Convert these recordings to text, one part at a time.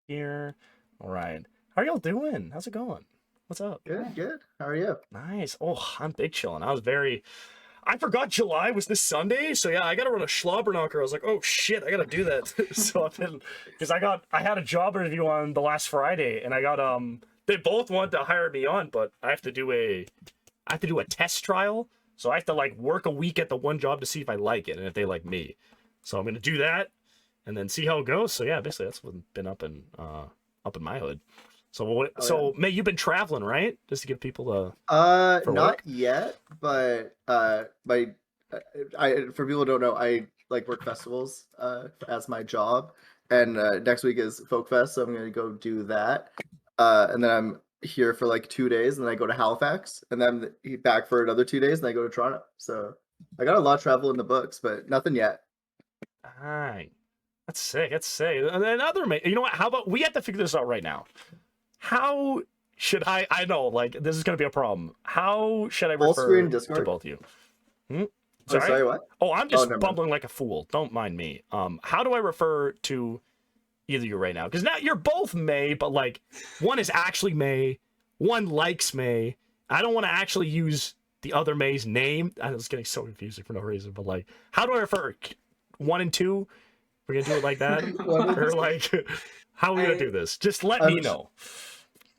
Here. All right. How are y'all doing? How's it going? What's up? Good, good. How are you? Nice. Oh, I'm big chilling. I forgot July was this Sunday, so yeah, I gotta run a Schlobberknocker. I was like, oh shit, I gotta do that. So I've been, because I had a job interview on the last Friday, and I got they both wanted to hire me on, but I have to do a test trial, so I have to like work a week at the one job to see if I like it and if they like me. So I'm gonna do that, and then see how it goes. So yeah, basically that's what's been up in my hood. So Oh yeah. May, you've been traveling, right? Just to give people for Not work. yet, but my I for people who don't know, I like work festivals as my job, and next week is Folk Fest, so I'm gonna go do that. And then I'm here for like 2 days, and then I go to Halifax, and then back for another 2 days, and I go to Toronto. So I got a lot of travel in the books, but nothing yet. Alright. That's sick. That's sick. And then you know what? How about we have to figure this out right now? How should I know, like, this is going to be a problem. How should I Full screen refer to Discord. both of you? Hmm? Oh, Sorry? sorry, what? Oh, I'm Oh, just never mind. bumbling like a fool. Don't mind me. How do I refer to either of you right now? Because now you're both May, but like one is actually May, one likes May. I don't want to actually use the other May's name. I was getting so confusing for no reason, but like, how do I refer? One and two? We're gonna do it like that, What or is- like, how are we gonna do I this? Just let me I'm know.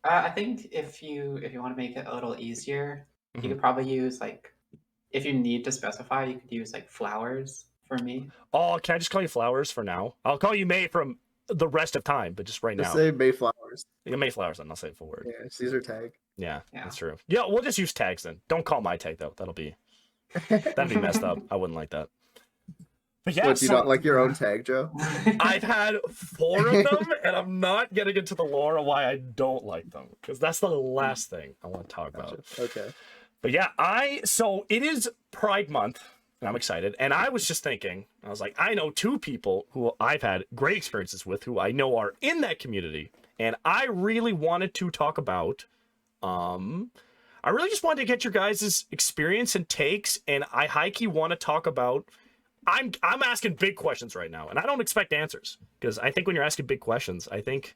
I think if you want to make it a little easier, you Mhm. could probably use like if you need to specify, you could use like flowers for me. Oh, can I just call you Flowers for now? I'll call you May from the rest of time, but just right just now. say Mayflowers. You can May Flowers, and I'll say it forward. Yeah, Caesar tag. Yeah, Yeah. that's true. Yeah, we'll just use tags then. Don't call my tag though. That'd be messed up. I wouldn't like that. But yeah, What, do you not so like your own tag, Joe? I've had 4 of them, and I'm not getting into the lore of why I don't like them, because that's the last thing I want to talk Gotcha. about. Okay. But yeah, so it is Pride Month, and I'm excited. And I was just thinking, I was like, I know 2 people who I've had great experiences with, who I know are in that community, and I really wanted to talk about. I really just wanted to get your guys' experience and takes, and I high key want to talk about. I'm asking big questions right now, and I don't expect answers, because I think when you're asking big questions, I think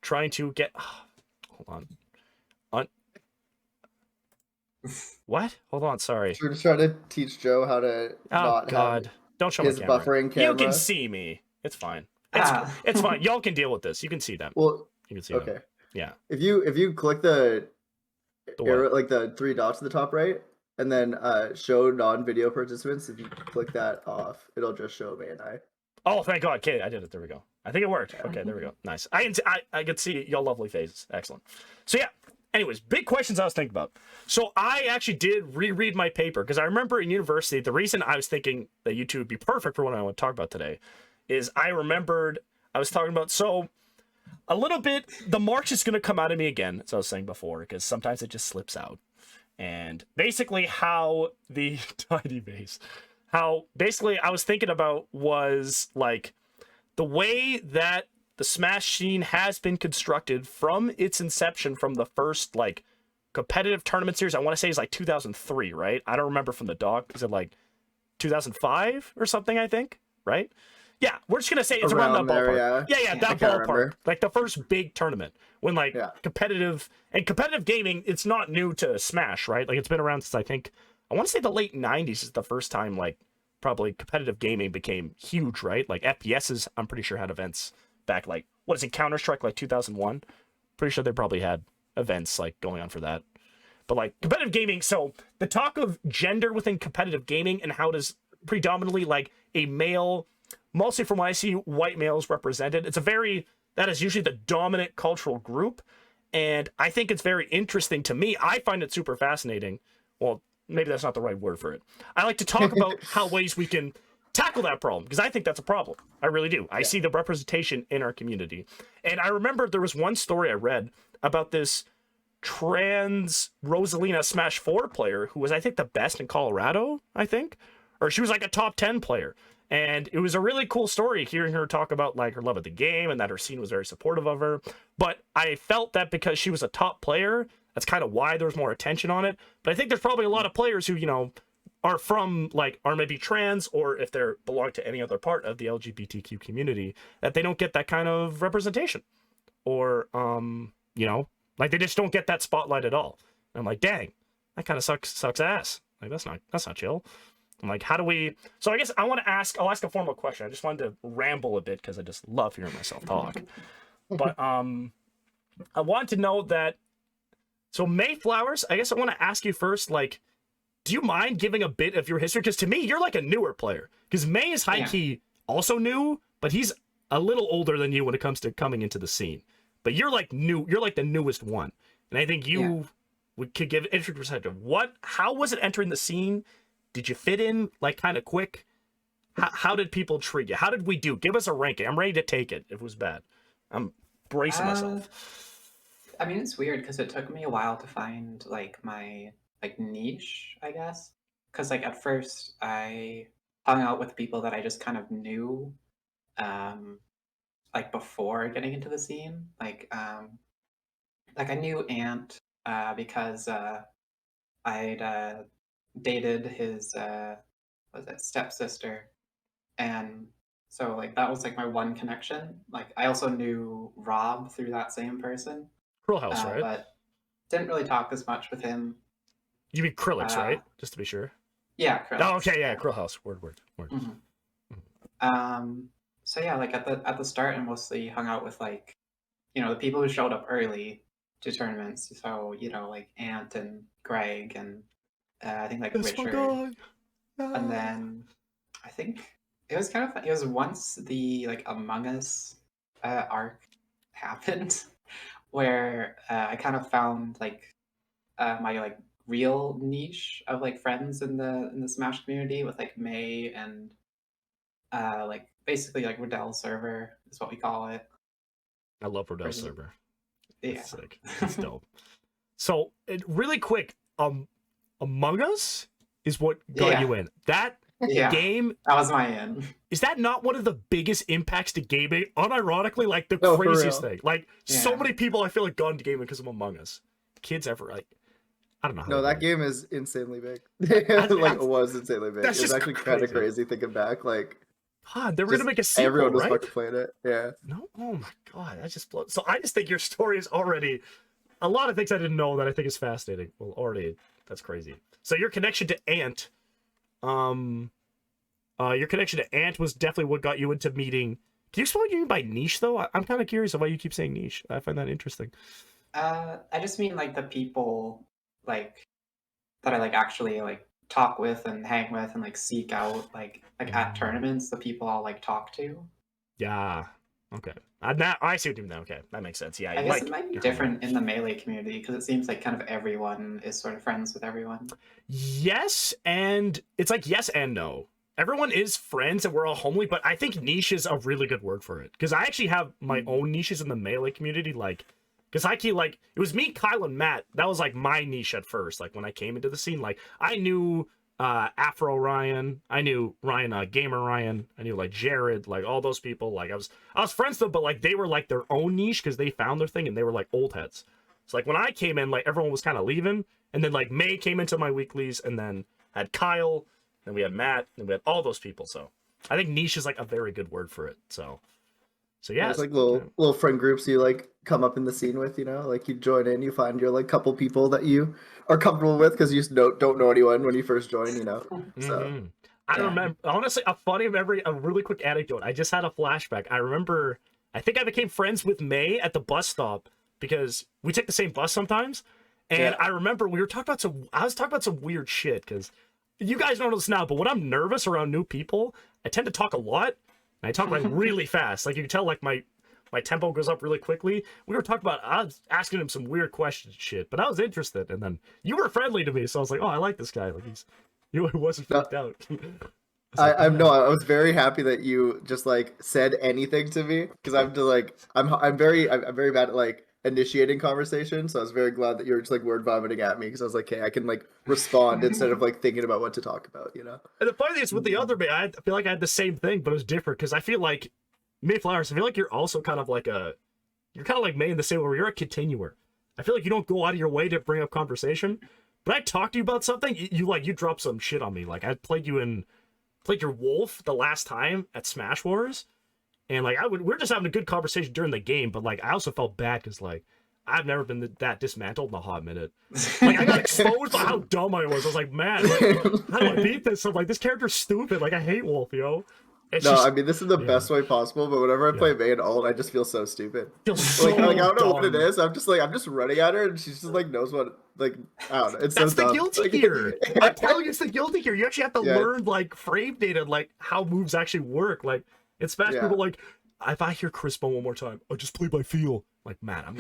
trying to get hold on. What? Hold on, sorry. So we're just trying to teach Joe how to Oh not have God! Don't show my his camera. buffering You can camera. see me. It's fine. Ah. It's fine. Y'all can deal with this. You can see them. Well, You can see them. okay. Yeah. If you click the The what? arrow, like the 3 dots at the top right, and then show non-video participants, if you click that off, it'll just show May and I. Oh, thank God. Okay, I did it. There we go. I think it worked. Okay, there we go. Nice. I could see y'all lovely faces. Excellent. So yeah. Anyways, big questions I was thinking about. So I actually did reread my paper, because I remember in university, the reason I was thinking that you two would be perfect for what I want to talk about today is I remembered I was talking about, so a little bit, the March is going to come out of me again, as I was saying before, because sometimes it just slips out. And basically how the tiny base, how basically I was thinking about was like the way that the Smash scene has been constructed from its inception, from the first like competitive tournament series. I want to say it's like 2003, right? I don't remember from the doc. Is it like 2005 or something? I think, right? Yeah, we're just gonna say it's around that Around there, ballpark. yeah. Yeah, I that can't ballpark. remember. Like the first big tournament when like Yeah. competitive gaming. It's not new to Smash, right? Like it's been around since I want to say the late 90s is the first time like probably competitive gaming became huge, right? Like FPSs, I'm pretty sure had events back like what is it, Counter-Strike like 2001. Pretty sure they probably had events like going on for that. But like competitive gaming, so the talk of gender within competitive gaming and how does predominantly like a male, mostly from what I see, white males represented. That is usually the dominant cultural group. And I think it's very interesting to me. I find it super fascinating. Well, maybe that's not the right word for it. I like to talk about how ways we can tackle that problem, because I think that's a problem. I really do. I Yeah. see the representation in our community. And I remember there was one story I read about this trans Rosalina Smash 4 player who was, I think, the best in Colorado, I think. Or she was like a top 10 player. And it was a really cool story hearing her talk about like her love of the game and that her scene was very supportive of her. But I felt that because she was a top player, that's kind of why there was more attention on it. But I think there's probably a lot of players who, are from like are maybe trans, or if they're belong to any other part of the LGBTQ community, that they don't get that kind of representation. or you know, like they just don't get that spotlight at all. And I'm like, dang, that kind of sucks ass. Like that's not chill. I'm like, how do we? So I guess I'll ask a formal question. I just wanted to ramble a bit because I just love hearing myself talk. But I wanted to know that. So Mayflowers, I guess I want to ask you first, like, do you mind giving a bit of your history? Because to me, you're like a newer player. Because May is high key also new, but he's a little older than you when it comes to coming into the scene. But you're like new. You're like the newest one, and I think you could give interesting perspective. How was it entering the scene? Did you fit in like kind of quick? How did people treat you? How did we do? Give us a ranking. I'm ready to take it if it was bad. I'm bracing myself. I mean, it's weird because it took me a while to find like my like niche, I guess. Because like at first I hung out with people that I just kind of knew, like before getting into the scene. Like I knew Ant because I'd dated his was it stepsister, and so like that was like my one connection. Like I also knew Rob through that same person, Cruel House, right? but didn't really talk as much with him. You mean Krillix, right? Just to be sure. Yeah, Chris. Oh, okay, yeah, Cruel House. Word. So yeah, like at the start, I mostly hung out with like, you know, the people who showed up early to tournaments. So you know, like Ant and Greg and I think like Richard. And then I think it was it was once the like Among Us arc happened where I kind of found like my like real niche of like friends in the Smash community with like May and like basically like Riddell server is what we call it. I love Rodell server. Yeah. That's sick. That's dope. So really quick, Among Us is what got you in. That game, that was my in. Is that not one of the biggest impacts to gaming? Unironically, like the craziest thing. Like so many people I feel like got into gaming because of Among Us. Kids ever like, I don't know how. No, that game is insanely big. Like it was insanely big. It's actually kind of crazy thinking back. Like, God, they were gonna make a sequel, everyone was right? fucking playing it. Yeah. No, oh my God, that just blows. So I just think your story is already a lot of things I didn't know that I think is fascinating. Well, already that's crazy. So your connection to Ant, your connection to Ant was definitely what got you into meeting. Can you explain what you mean by niche, though? I'm kind of curious of why you keep saying niche. I find that interesting. I just mean like the people like that I like actually like talk with and hang with and like seek out like at tournaments, the people I'll like talk to. Yeah. Okay. I see what you mean. Okay, that makes sense. Yeah. I guess it might be different in the Melee community because it seems like kind of everyone is sort of friends with everyone. Yes, and it's like yes and no. Everyone is friends and we're all homely, but I think niche is a really good word for it. Because I actually have my own niches in the Melee community, like, because I keep, like, it was me, Kyle, and Matt. That was, like, my niche at first, like, when I came into the scene. Like, I knew Afro Ryan, I knew Ryan, Gamer Ryan, I knew, like, Jared, like, all those people. Like, I was friends with them, but, like, they were, like, their own niche because they found their thing and they were, like, old heads. So, like, when I came in, like, everyone was kind of leaving. And then, like, May came into my weeklies and then had Kyle. Then we had Matt, and we had all those people. So I think niche is like a very good word for it. So yeah, it's like little friend groups you like come up in the scene with, you know, like you join in, you find your like couple people that you are comfortable with because you just don't know anyone when you first join, you know. So I remember, honestly, a funny memory, a really quick anecdote. I just had a flashback. I remember, I think I became friends with May at the bus stop because we take the same bus sometimes. And I remember I was talking about some weird shit because you guys don't know this now, but when I'm nervous around new people, I tend to talk a lot. And I talk like really fast. Like you can tell, like my tempo goes up really quickly. We were talking about, I was asking him some weird questions and shit, but I was interested. And then you were friendly to me, so I was like, oh, I like this guy. Like he wasn't freaked out. I was very happy that you just like said anything to me because I'm very bad at like initiating conversation, so I was very glad that you were just like word vomiting at me because I was like, hey, I can like respond instead of like thinking about what to talk about, you know. And the funny thing is with the other May, I feel like I had the same thing, but it was different because I feel like Mayflowers, I feel like you're also kind of like May in the same way where you're a continuer. I feel like you don't go out of your way to bring up conversation, but I talk to you about something, you drop some shit on me. Like I played your Wolf the last time at Smash Wars, And like we're just having a good conversation during the game, but like I also felt bad because like I've never been that dismantled in a hot minute. Like I got exposed by how dumb I was. I was like, man, like, how do I beat this? I'm like, this character's stupid. Like I hate Wolf, yo. It's No, just I mean this is the yeah. best way possible, but whenever I play Yeah. May and alt, I just feel so stupid. Feels so Like I don't know what it dumb. is. I'm just running at her, and she's just like knows what like I don't know. It's That's so the dumb. guilty Like, gear. I'm telling you, it's the guilty gear. You actually have to Yeah. learn like frame data, like how moves actually work. Like in Smash, Yeah. people like, if I hear Crispo one more time, I just play by feel. Like, man, I'm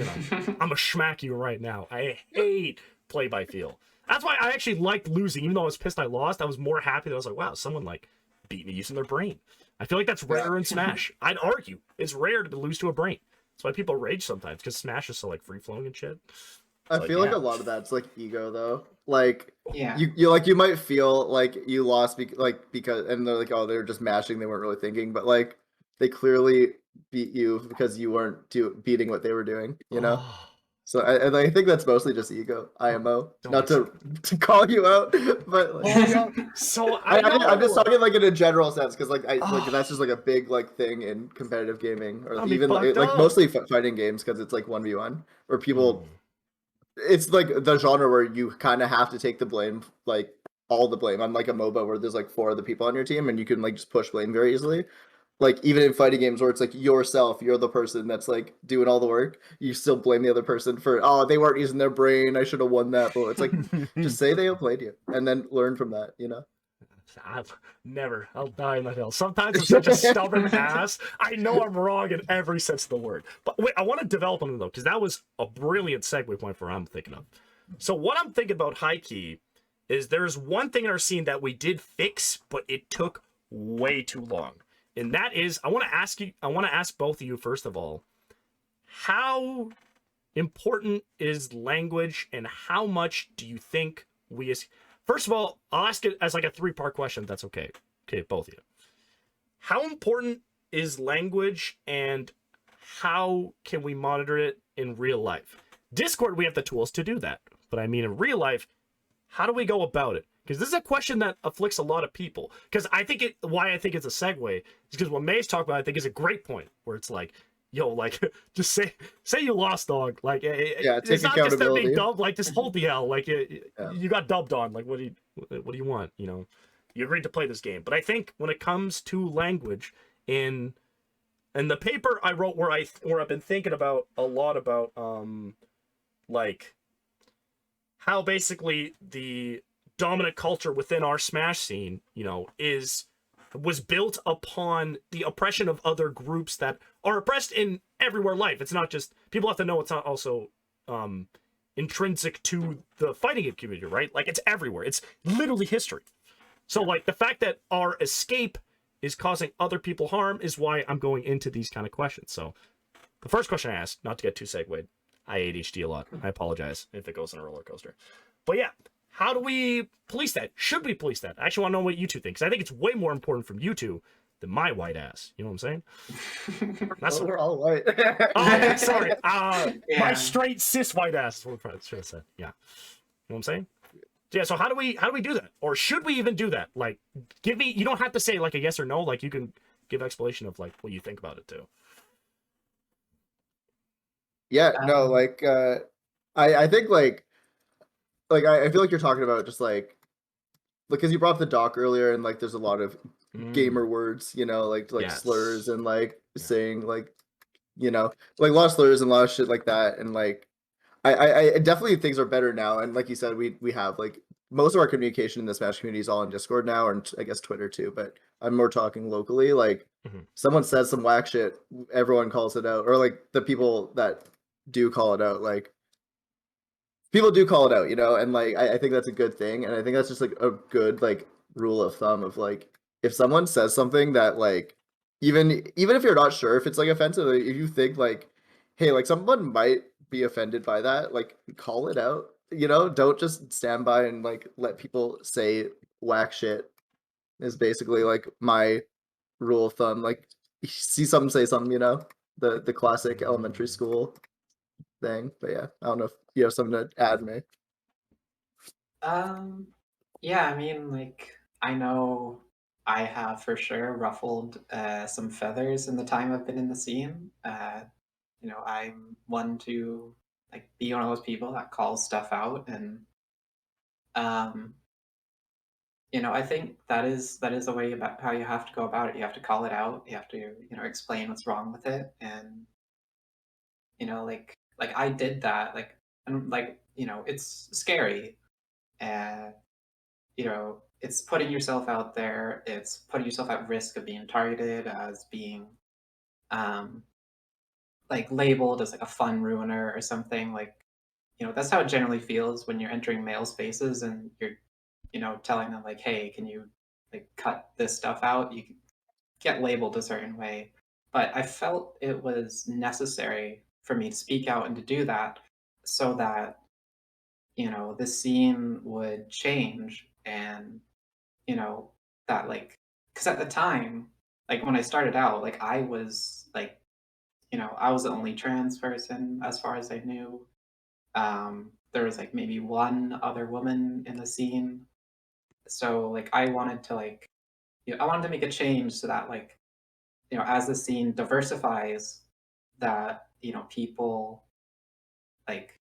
gonna smack you right now. I hate play by feel. That's why I actually liked losing, even though I was pissed I lost. I was more happy that I was like, wow, someone like beat me using their brain. I feel like that's rare in Smash. I'd argue it's rare to lose to a brain. That's why people rage sometimes, because Smash is so like free flowing and shit. I Like, feel like yeah. a lot of that's like ego though. Like Yeah. you might feel like you lost because and they're like, oh, they're just mashing, they weren't really thinking, but like they clearly beat you because you weren't beating what they were doing, you know? Oh, So I think that's mostly just ego, IMO. don't Not to call you out, but like, oh yeah. So I'm just know. talking like in a general sense because like like Oh. that's just like a big like thing in competitive gaming or I'll be even fucked like up. mostly fighting games because it's like 1v1 where people Mm. it's like the genre where you kind of have to take the blame, like all the blame. Unlike a MOBA where there's like 4 other people on your team and you can like just push blame very easily. Like even in fighting games where it's like yourself, you're the person that's like doing all the work. You still blame the other person for they weren't using their brain. I should have won that. But it's like just say they outplayed you and then learn from that. You know. I've never. I'll die in that hill. Sometimes I'm such a stubborn ass. I know I'm wrong in every sense of the word. But wait, I want to develop on it though, because that was a brilliant segue point for what I'm thinking of. So what I'm thinking about high key is there's one thing in our scene that we did fix, but it took way too long. And that is, I want to ask both of you, first of all, how important is language and how much do you think we as first of all, I'll ask it as like a 3-part question, if that's okay. Okay, both of you. How important is language and how can we monitor it in real life? Discord, we have the tools to do that. But I mean, in real life, how do we go about it? Because this is a question that afflicts a lot of people. Because why I think it's a segue is because what May's talking about, I think, is a great point where it's like, yo, like, just say you lost, dog. Like, Yeah, take it's not just them being accountability. dubbed. Like, just hold the L. Like, Yeah. you got dubbed on. Like, what do you want? You know, you agreed to play this game. But I think when it comes to language, in the paper I wrote where I've been thinking about a lot about like how basically the dominant culture within our Smash scene, you know, was built upon the oppression of other groups that are oppressed in everywhere life. It's not just people have to know it's not also intrinsic to the fighting game community, right? Like it's everywhere. It's literally history. So like the fact that our escape is causing other people harm is why I'm going into these kind of questions. So the first question I asked, not to get too segued, I ADHD a lot. I apologize if it goes on a roller coaster. But yeah, how do we police that? Should we police that? I actually want to know what you two think, because I think it's way more important from you two than my white ass. You know what I'm saying? That's We're all white. oh, sorry. Yeah. My straight cis white ass is what I'm trying to say. Yeah. You know what I'm saying? Yeah, so how do we do that? Or should we even do that? Like, give me, you don't have to say like a yes or no, like you can give explanation of like what you think about it too. Yeah, no, like I think like I feel like you're talking about just like because you brought up the doc earlier and like there's a lot of gamer words, you know, like Yes. slurs and like Yeah. saying like you know, like a lot of slurs and a lot of shit like that and like I definitely things are better now and like you said we have like most of our communication in the Smash community is all on Discord now and I guess Twitter too, but I'm more talking locally like Mhm. someone says some whack shit, everyone calls it out or like the people that do call it out like people do call it out, you know, and like I think that's a good thing, and I think that's just like a good like rule of thumb of like if someone says something that like even if you're not sure if it's like offensive, like, if you think like, hey, like someone might be offended by that, like call it out, you know, don't just stand by and like let people say whack shit. Is basically like my rule of thumb. Like see something, say something, you know, the classic elementary school thing. But yeah, I don't know if you have something to add, May. Yeah, I mean, like, I know I have for sure ruffled some feathers in the time I've been in the scene. You know, I'm one to like be one of those people that calls stuff out, and um, you know, I think that is a way about how you have to go about it. You have to call it out. You have to, you know, explain what's wrong with it, and you know, like I did that, like, and like, you know, it's scary, and you know, it's putting yourself out there. It's putting yourself at risk of being targeted as being um like labeled as like a fun ruiner or something. Like, you know, that's how it generally feels when you're entering male spaces and you're, you know, telling them like, hey, can you like cut this stuff out? You get labeled a certain way. But I felt it was necessary for me to speak out and to do that so that, you know, the scene would change, and, you know, that like, because at the time, like when I started out, like I was like, you know, I was the only trans person as far as I knew. There was like maybe one other woman in the scene. So like I wanted to like, you know, I wanted to make a change so that like, you know, as the scene diversifies, that, you know, people like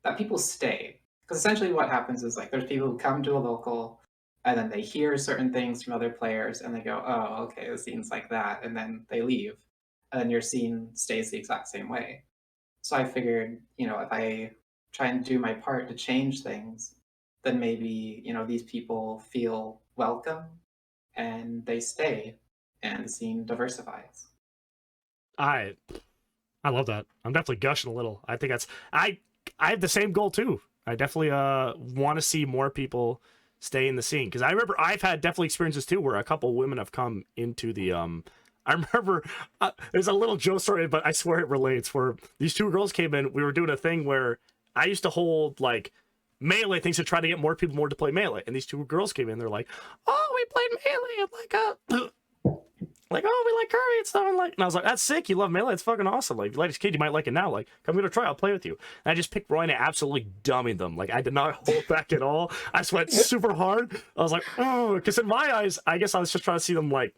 that people stay. Because essentially what happens is like there's people who come to a local and then they hear certain things from other players and they go, oh, okay, the scene's like that, and then they leave. And then your scene stays the exact same way. So I figured, you know, if I try and do my part to change things, then maybe, you know, these people feel welcome and they stay and the scene diversifies. I I love that. I'm definitely gushing a little. I think that's I have the same goal too. I definitely want to see more people stay in the scene, because I remember I've had definitely experiences too where a couple women have come into the I remember there's a little Joe story, but I swear it relates, where these two girls came in. We were doing a thing where I used to hold like melee things to try to get more people more to play melee, and these two girls came in. They're like, "Oh, we played melee and like like, oh, we like Kirby and stuff." And I was like, that's sick. You love melee. It's fucking awesome. Like, if you like this kid, you might like it now. Like, come give it a try. I'll play with you. And I just picked Roy and I absolutely dummied them. Like, I did not hold back at all. I just went super hard. I was like, oh, because in my eyes, I guess I was just trying to see them like.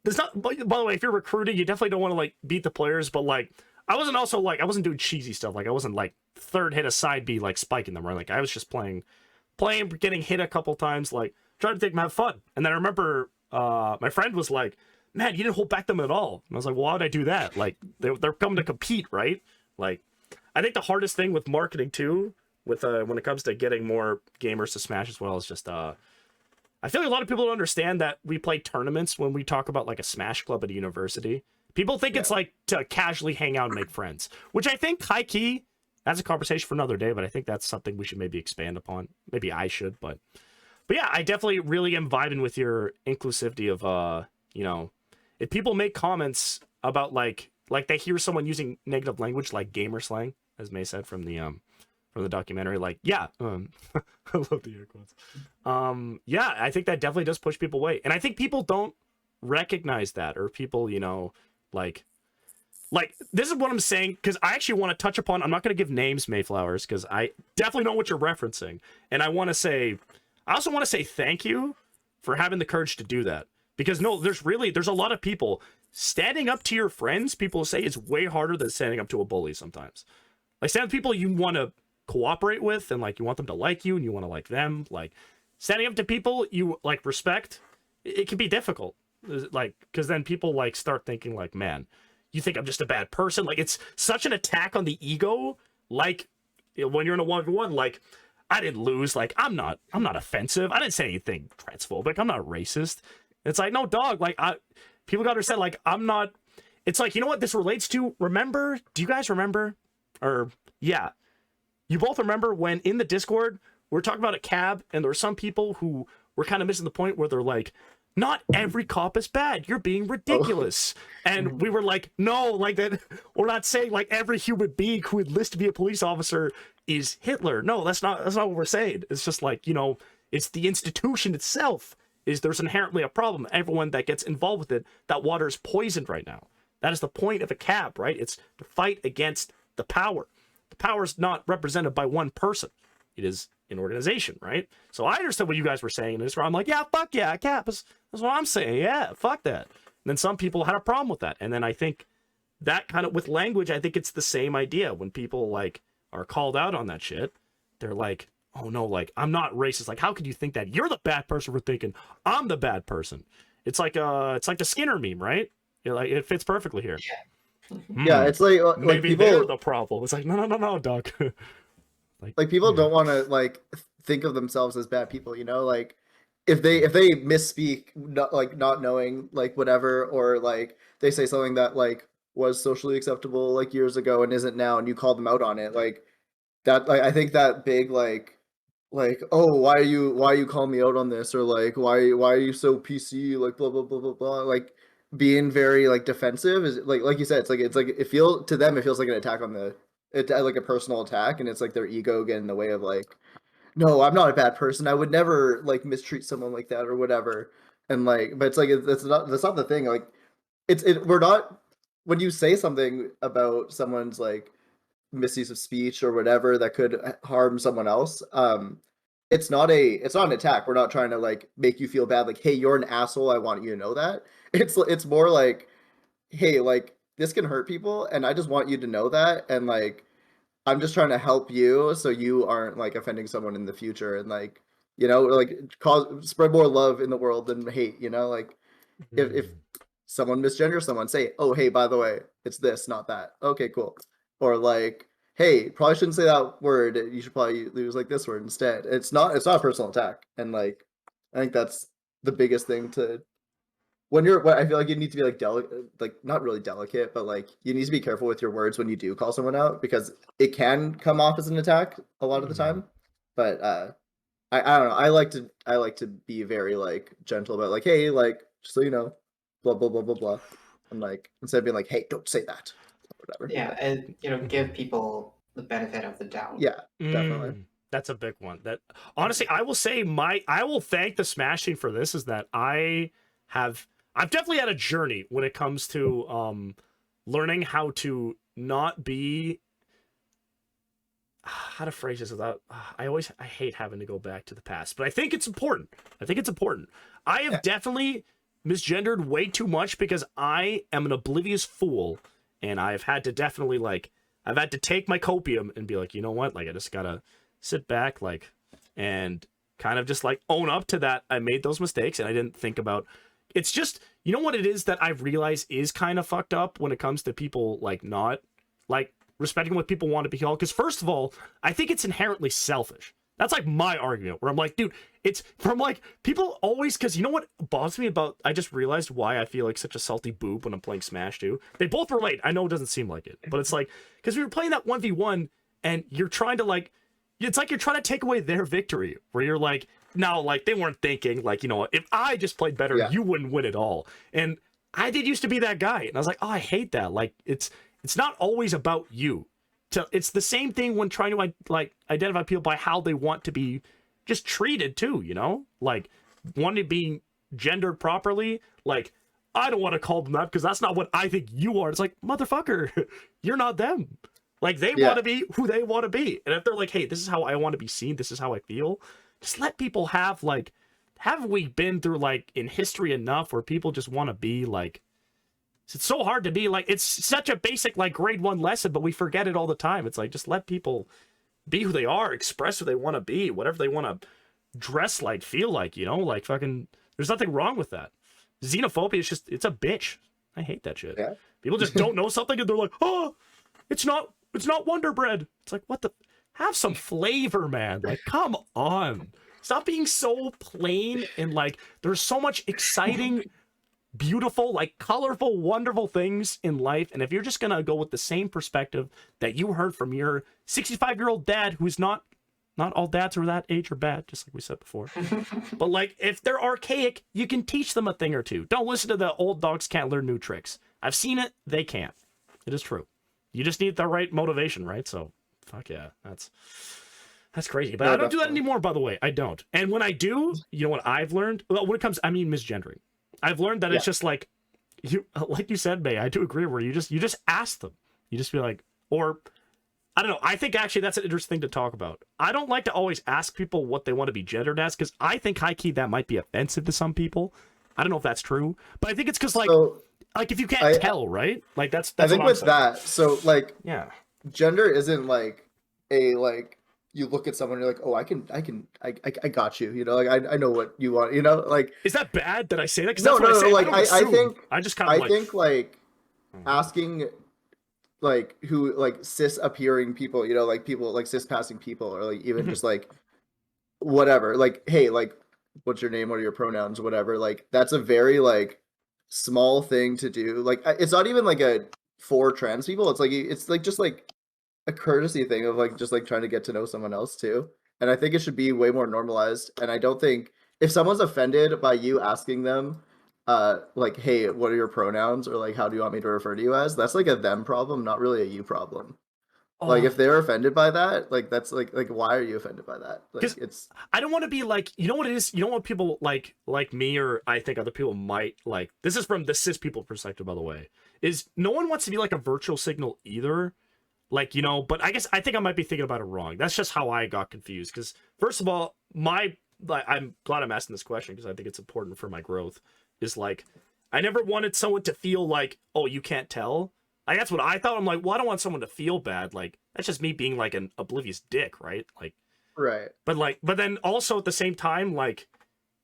There's not. By the way, if you're recruiting, you definitely don't want to like beat the players. But like, I wasn't also like I wasn't doing cheesy stuff. Like, I wasn't like third hit a side B like spiking them. Right. Like, I was just playing, getting hit a couple times. Like, trying to take them have fun. And then I remember my friend was like, man, you didn't hold back them at all. And I was like, well, why would I do that? Like, they're coming to compete, right? Like, I think the hardest thing with marketing too, with when it comes to getting more gamers to Smash as well, is just I feel like a lot of people don't understand that we play tournaments when we talk about like a Smash club at a university. People think it's like to casually hang out and make friends, which I think high key, that's a conversation for another day, but I think that's something we should maybe expand upon. Maybe I should, but yeah, I definitely really am vibing with your inclusivity of you know, if people make comments about like they hear someone using negative language like gamer slang, as May said from the documentary, like, yeah, I love the air quotes. Yeah, I think that definitely does push people away. And I think people don't recognize that, or people, you know, like this is what I'm saying, because I actually want to touch upon, I'm not going to give names, Mayflowers, because I definitely know what you're referencing. And I also want to say thank you for having the courage to do that. Because no, there's a lot of people standing up to your friends. People say is way harder than standing up to a bully sometimes. Like, standing up to people you want to cooperate with, and like you want them to like you and you want to like them. Like, standing up to people you like respect, it can be difficult. Like, because then people like start thinking like, man, you think I'm just a bad person? Like, it's such an attack on the ego. Like, when you're in a 1v1, like, I didn't lose. Like, I'm not offensive. I didn't say anything transphobic. I'm not racist. It's like, no, dog, like, people got to understand, like, I'm not, it's like, you know what this relates to? Remember, do you guys remember? Or, yeah, you both remember when in the Discord, we were talking about a cab, and there were some people who were kind of missing the point where they're like, not every cop is bad. You're being ridiculous. And we were like, no, like that, we're not saying like every human being who enlists to be a police officer is Hitler. No, that's not what we're saying. It's just like, you know, it's the institution itself. There's inherently a problem. Everyone that gets involved with it, that water is poisoned right now. That is the point of a cab, right? It's to fight against the power. The power is not represented by one person. It is an organization, right? So I understood what you guys were saying in this, where I'm like, yeah, fuck yeah, Cap. That's what I'm saying. Yeah, fuck that. And then some people had a problem with that. And then I think that kind of, with language, I think it's the same idea. When people like are called out on that shit, they're like, oh no, like, I'm not racist. Like, how could you think that? You're the bad person for thinking I'm the bad person. It's like the Skinner meme, right? Like, it fits perfectly here. Yeah, it's like Maybe people, they're the problem. It's like, no, Doug. like people don't want to like think of themselves as bad people, you know, like if they misspeak, not knowing like whatever, or like they say something that like was socially acceptable like years ago and isn't now, and you call them out on it, like that, like I think that big like, oh, why are you calling me out on this, or like why are you so PC, like blah blah blah blah blah, like being very like defensive is like you said, it's like it feels to them, it feels like an attack on the it, like a personal attack, and it's like their ego getting in the way of like, no, I'm not a bad person, I would never like mistreat someone like that or whatever. And like, but it's like that's not the thing, like we're not, when you say something about someone's like misuse of speech or whatever that could harm someone else, it's not an attack. We're not trying to like make you feel bad, like, hey, you're an asshole, I want you to know that. It's more like, hey, like this can hurt people and I just want you to know that, and like I'm just trying to help you so you aren't like offending someone in the future, and like, you know, like spread more love in the world than hate, you know, like if someone misgenders someone, say, oh, hey, by the way, it's this, not that. Okay, cool. Or like, hey, probably shouldn't say that word, you should probably use like this word instead. It's not a personal attack. And like, I think that's the biggest thing to, I feel like you need to be like delicate, like not really delicate, but like you need to be careful with your words when you do call someone out, because it can come off as an attack a lot of the time. But I don't know, I like to be very like gentle about like, hey, like just so you know, blah blah blah blah blah. I'm like, instead of being like, hey, don't say that, or whatever. Yeah, and give people the benefit of the doubt. Yeah, definitely. That's a big one. That honestly, I will say I will thank the Smash team for this, is that I've definitely had a journey when it comes to learning how to not be, how to phrase this without, I hate having to go back to the past, but I think it's important. I have definitely misgendered way too much because I am an oblivious fool, and I've had to definitely like, I've had to take my copium and be like, you know what, like I just gotta sit back, like, and kind of just like own up to that. I made those mistakes and I didn't think about, it's just, you know what it is that I've realized is kind of fucked up when it comes to people like not like respecting what people want to be called. Because first of all, I think it's inherently selfish. That's like my argument, where I'm like, dude, it's from like people always, because you know what bothers me about, I just realized why I feel like such a salty boob when I'm playing Smash 2. They both relate. I know it doesn't seem like it, but it's like, because we were playing that 1v1 and you're trying to like, it's like you're trying to take away their victory, where you're like, no, like they weren't thinking, like, you know, if I just played better, you wouldn't win at all. And I did used to be that guy, and I was like, oh, I hate that. Like it's not always about you. It's the same thing when trying to like identify people by how they want to be just treated too, you know, like wanting to be gendered properly. Like, I don't want to call them that because that's not what I think you are. It's like, motherfucker, you're not them. Like, they want to be who they want to be. And if they're like, hey, this is how I want to be seen, this is how I feel, just let people have, like, haven't we been through, like, in history enough where people just want to be, like, it's so hard to be, like, it's such a basic, like, grade 1 lesson, but we forget it all the time. It's like, just let people be who they are, express who they want to be, whatever they want to dress like, feel like, you know, like, fucking, there's nothing wrong with that. Xenophobia is just, it's a bitch. I hate that shit. Yeah. People just don't know something and they're like, oh, it's not Wonder Bread. It's like, what the, have some flavor, man. Like, come on. Stop being so plain, and like, there's so much exciting, beautiful, like colorful, wonderful things in life. And if you're just gonna go with the same perspective that you heard from your 65-year-old dad, who's not all dads are that age are bad, just like we said before. But like, if they're archaic, you can teach them a thing or two. Don't listen to the old dogs can't learn new tricks. I've seen it, they can't. It is true. You just need the right motivation, right? So fuck yeah, that's crazy. But I don't do that anymore, by the way. I don't. And when I do, you know what I've learned? Well, when it comes, I mean, misgendering. I've learned that it's just like you said, May, I do agree, where you just ask them. You just be like, or I don't know. I think actually that's an interesting thing to talk about. I don't like to always ask people what they want to be gendered as because I think high key that might be offensive to some people. I don't know if that's true, but I think it's because So like if you can't I tell, right? Like that's I think what I'm with saying. that, so like Yeah. gender isn't like a like you look at someone and you're like, oh, I got you, you know, like I know what you want, you know, like Is that bad that I say that? Because no, that's what no, I no, say. like don't I assume. think I just kind of I think like Mhm. asking like who like cis appearing people, you know, like people like cis passing people, or like even Mhm. just like whatever, like hey, like what's your name, what are your pronouns, whatever, like that's a very like small thing to do. Like it's not even like a for trans people, it's like just like a courtesy thing of like just like trying to get to know someone else too. And I think it should be way more normalized. And I don't think if someone's offended by you asking them like, hey, what are your pronouns, or like how do you want me to refer to you as, that's like a them problem, not really a you problem. Like Oh, if they're offended by that, like that's like why are you offended by that? Like because it's I don't want to be like, you know what it is? You know what people like me, or I think other people might like. This is from the cis people perspective, by the way. Is no one wants to be like a virtual signal either. Like, you know, but I think I might be thinking about it wrong. That's just how I got confused. Because first of all, I'm glad I'm asking this question because I think it's important for my growth. Is like, I never wanted someone to feel like, oh, you can't tell. Like that's what I thought. I'm like, well, I don't want someone to feel bad. Like that's just me being like an oblivious dick, right? Like, right. but then also at the same time, like,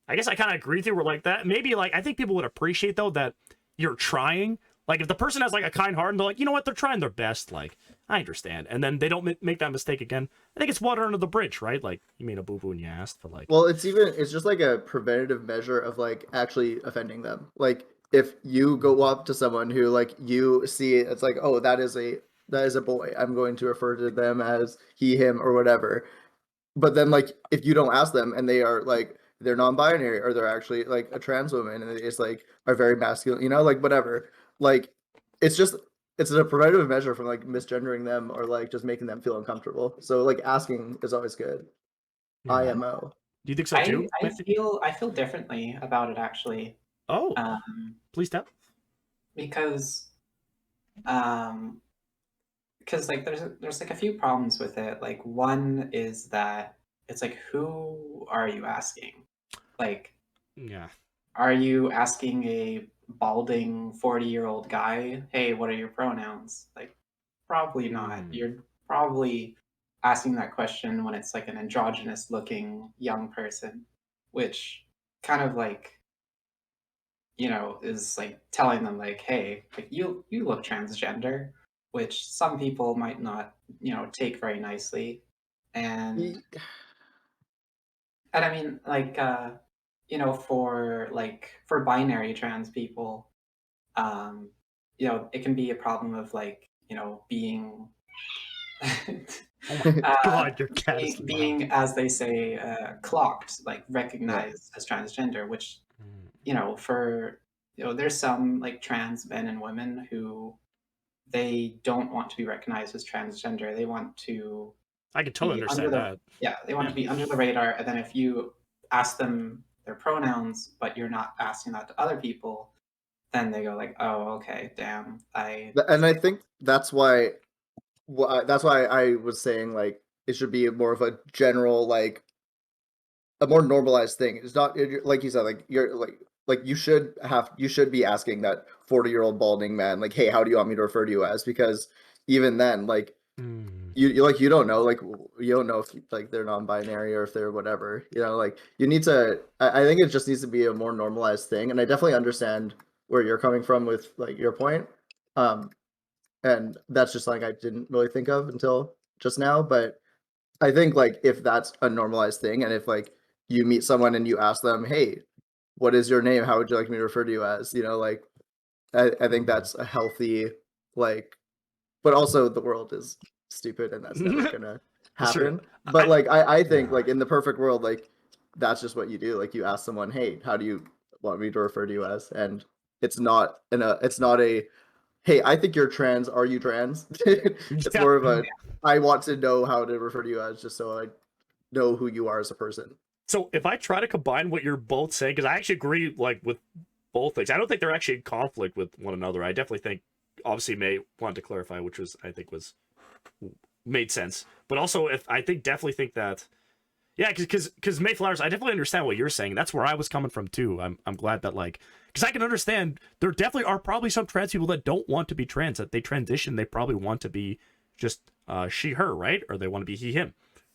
I guess I kind of agree with you. We're like that. Maybe like I think people would appreciate though that you're trying. Like if the person has like a kind heart and they're like, you know what, they're trying their best. Like I understand, and then they don't make that mistake again. I think it's water under the bridge, right? Like you made a boo boo and you asked, but like, Well, it's just like a preventative measure of like actually offending them. Like if you go up to someone who like you see it's like, oh, that is a boy, I'm going to refer to them as he, him, or whatever. But then like if you don't ask them and they are like they're non-binary, or they're actually like a trans woman and it's like are very masculine, you know, like whatever. Like it's just it's a preventative measure from like misgendering them or like just making them feel uncomfortable. So like asking is always good. yeah. IMO. Do you think so too? I feel differently about it actually. Oh, Um, please tell. because um because like there's like a few problems with it. Like one is that it's like who are you asking? Like Yeah. are you asking a balding 40-year-old guy, "Hey, what are your pronouns?" Like probably not. Mm. You're probably asking that question when it's like an androgynous looking young person, which kind of like is like telling them like, hey, like you look transgender, which some people might not, take very nicely. And Ye- and I mean like for binary trans people, um, it can be a problem of like, being Oh my uh, god, your cat is loud. being, as they say, clocked, like yeah. recognized as transgender, which Mm. for there's some like trans men and women who they don't want to be recognized as transgender. They want to I can totally be under understand the that. yeah, they want Yeah. to be under the radar. And then if you ask them their pronouns, but you're not asking that to other people, then they go like, "Oh, okay, damn, I." And I think that's why I was saying like it should be more of a general like a more normalized thing. It's not like you said, like you're like you should be asking that 40-year-old balding man like, hey, how do you want me to refer to you as? Because even then, like Mm. you like you don't know, like you don't know if like they're non-binary or if they're whatever, you know, like you need to I think it just needs to be a more normalized thing. And I definitely understand where you're coming from with like your point. um and that's just like I didn't really think of until just now. But I think like if that's a normalized thing, and if like you meet someone and you ask them, hey, what is your name, how would you like me to refer to you as, you know, like I think Mm. that's a healthy like, but also the world is stupid and that's never gonna That's true. happen. But like I think Yeah. like in the perfect world, like that's just what you do. Like you ask someone, hey, how do you want me to refer to you as? And it's not a hey, I think you're trans, are you trans? It's Yeah. more of a I want to know how to refer to you as, just so I know who you are as a person. So if I try to combine what you're both saying, because I actually agree like with both things, I don't think they're actually in conflict with one another. I definitely think, obviously, May wanted to clarify, which was I think was made sense. But also, if I think definitely think that, yeah, because Mayflowers, I definitely understand what you're saying. That's where I was coming from too. I'm glad that like, because I can understand there definitely are probably some trans people that don't want to be trans, that they transition, they probably want to be just she her, right? Or they want to be he him,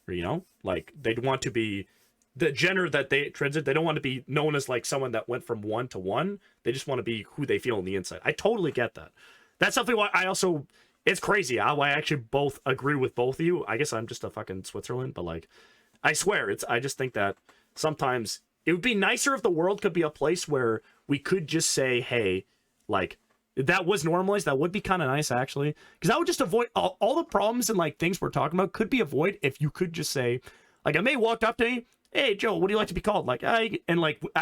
or you know, like they'd want to be the gender that they transit. They don't want to be known as like someone that went from one to one. They just want to be who they feel on the inside. I totally get that. That's something why I also, it's crazy how I actually both agree with both of you. I guess I'm just a fucking Switzerland, but like, I swear, I just think that sometimes it would be nicer if the world could be a place where we could just say, hey, like, if that was normalized, that would be kind of nice, actually. Because that would just avoid all the problems and, like, things we're talking about could be avoided if you could just say, like, a mate walked up to me, hey, Joe, what do you like to be called? Like, I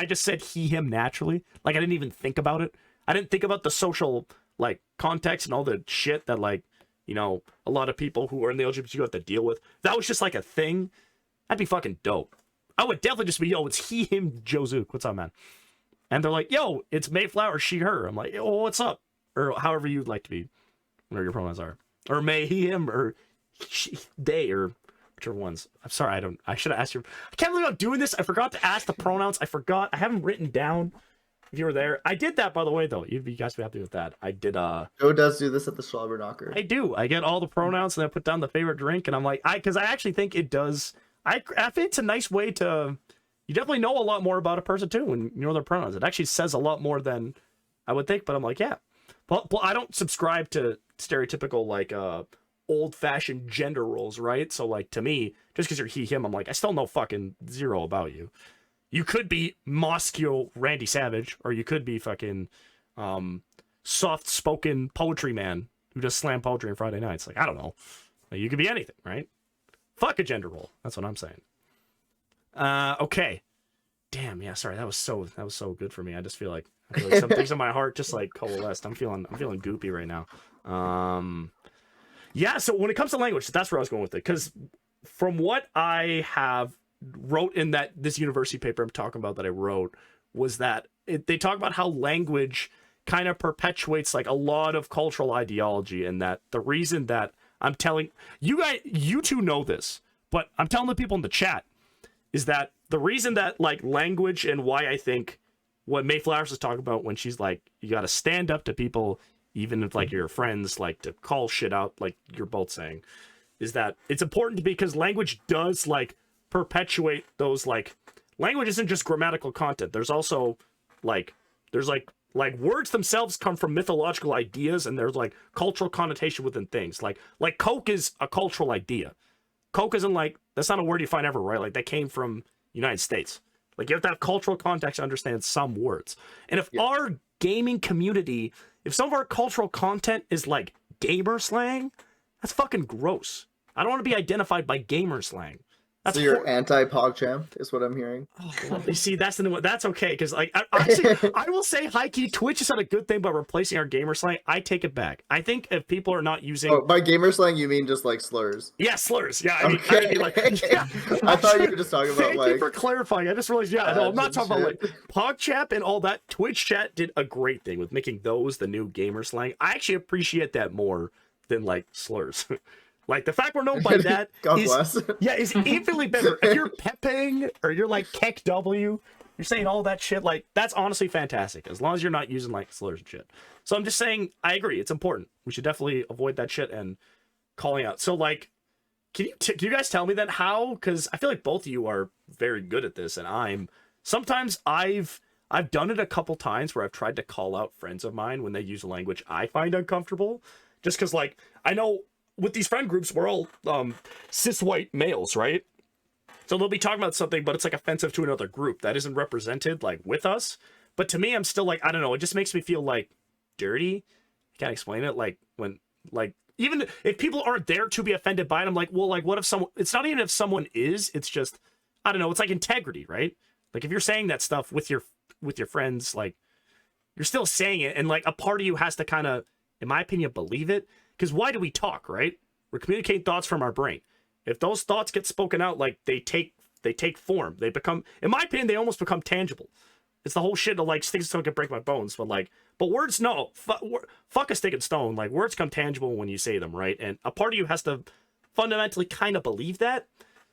just said he, him naturally. Like, I didn't even think about it. I didn't think about the social, like, context and all the shit that, like, you know, a lot of people who are in the LGBT have to deal with. That was just, like, a thing. That'd be fucking dope. I would definitely just be, yo, it's he, him, Joe Zook. What's up, man? And they're like, yo, it's Mayflower, she, her. I'm like, yo, what's up? Or however you'd like to be, whatever your pronouns are. Or may, he, him, or she, they, or whichever ones. I'm sorry, I should have asked you. I can't believe I'm doing this. I forgot to ask the pronouns. I forgot. I haven't written down if you were there. I did that, by the way, though. You guys would have to do with that. I did, Joe does do this at the Schlabberknocker. I do. I get all the pronouns, and then I put down the favorite drink, and I'm like, because I actually think it does. I think it's a nice way to, you definitely know a lot more about a person too when you know their pronouns. It actually says a lot more than I would think, but I'm like, yeah. But I don't subscribe to stereotypical, like, old-fashioned gender roles, right? So, like, to me, just because you're he, him, I'm like, I still know fucking zero about you. You could be Moscow Randy Savage, or you could be fucking soft-spoken poetry man who just slam poetry on Friday nights. Like, I don't know. Like, you could be anything, right? Fuck a gender role. That's what I'm saying. Okay. Damn, yeah, sorry. That was so good for me. I feel like some things in my heart just like coalesced. I'm feeling goopy right now. Yeah, so when it comes to language, that's where I was going with it. Because from what I have wrote in this university paper I'm talking about that I wrote, was that they talk about how language kind of perpetuates like a lot of cultural ideology, and that the reason that I'm telling you guys, you two know this, but I'm telling the people in the chat, is that the reason that like language and why I think what Mayflowers is talking about when she's like, you got to stand up to people, even if like your friends, like to call shit out, like you're both saying, is that it's important because language does like perpetuate those, like, language isn't just grammatical content. There's also like, there's like words themselves come from mythological ideas, and there's like cultural connotation within things. Like Coke is a cultural idea. Coke isn't like, that's not a word you find ever, right? Like that came from United States. Like you have to have cultural context to understand some words. And if our gaming community, if some of our cultural content is like gamer slang, that's fucking gross. I don't want to be identified by gamer slang. That's so you're anti-PogChamp, is what I'm hearing. Oh, you see, that's okay, because like honestly, I will say, high key, Twitch has had a good thing about replacing our gamer slang. I take it back. I think if people are not using, by gamer slang you mean just like slurs? Yeah, slurs. Yeah, I mean like, yeah. I thought you were just talking about Thank like. you for clarifying. I just realized, no, I'm not talking about like PogChamp and all that. Twitch chat did a great thing with making those the new gamer slang. I actually appreciate that more than like slurs. Like the fact we're known by that is infinitely better. If you're pepping or you're like Keck W, you're saying all that shit, like that's honestly fantastic. As long as you're not using like slurs and shit. So I'm just saying, I agree, it's important. We should definitely avoid that shit and calling out. So like, can you guys tell me then how? Because I feel like both of you are very good at this, and sometimes I've done it a couple times where I've tried to call out friends of mine when they use a language I find uncomfortable, just because like I know. With these friend groups, we're all cis white males, right? So they'll be talking about something, but it's like offensive to another group that isn't represented like with us. But to me, I'm still like, I don't know. It just makes me feel like dirty. I can't explain it. Like when, like, even if people aren't there to be offended by it, I'm like, well, like, what if someone? It's not even if someone is. It's just, I don't know. It's like integrity, right? Like if you're saying that stuff with your friends, like you're still saying it, and like a part of you has to kind of, in my opinion, believe it. Because why do we talk, right? We're communicating thoughts from our brain. If those thoughts get spoken out, like they take form. They become, in my opinion, they almost become tangible. It's the whole shit of like sticks and stone can break my bones, but words, no. Fuck a stick and stone. Like words come tangible when you say them, right? And a part of you has to fundamentally kind of believe that.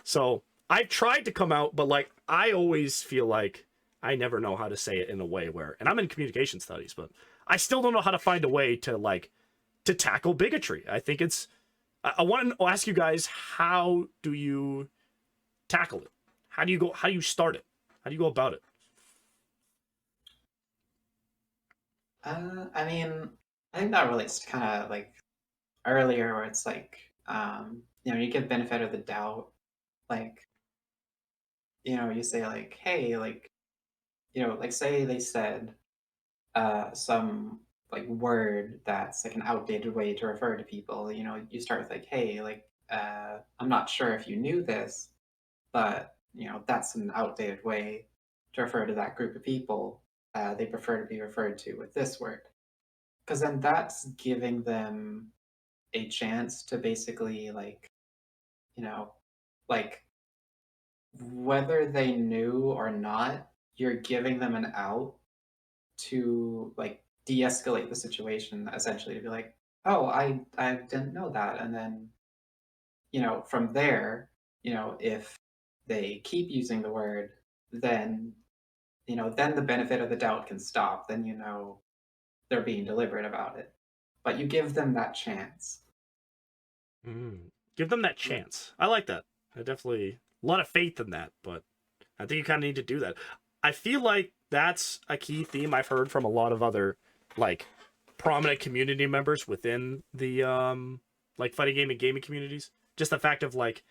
So I've tried to come out, but like I always feel like I never know how to say it in a way where, and I'm in communication studies, but I still don't know how to find a way to like to tackle bigotry. I think it's. I want to ask you guys, how do you tackle it? How do you go? How do you start it? How do you go about it? I mean, I think that relates to kind of like earlier where it's like, you give benefit of the doubt. Like, you say like, hey, like, like say they said some like word that's like an outdated way to refer to people. You start with like, hey, like, I'm not sure if you knew this, but that's an outdated way to refer to that group of people. They prefer to be referred to with this word, because then that's giving them a chance to basically like, you know, like whether they knew or not, you're giving them an out to like de-escalate the situation, essentially, to be like, oh, I didn't know that. And then from there, if they keep using the word, then then the benefit of the doubt can stop. Then they're being deliberate about it, but you give them that chance. Give them that chance. I like that. I definitely a lot of faith in that, but I think you kind of need to do that. I feel like that's a key theme I've heard from a lot of other like prominent community members within the like fighting game and gaming communities. Just the fact of like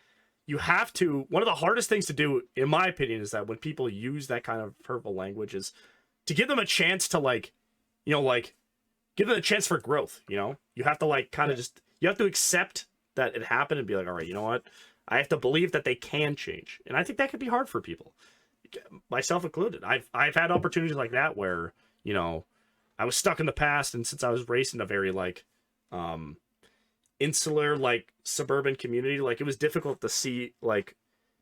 you have to, one of the hardest things to do in my opinion is that when people use that kind of hurtful language is to give them a chance to like like give them a chance for growth. You have to like kind of just you have to accept that it happened and be like, all right, you know what, I have to believe that they can change. And I think that could be hard for people, myself included. I've had opportunities like that where I was stuck in the past, and since I was raised in a very like insular like suburban community, like it was difficult to see like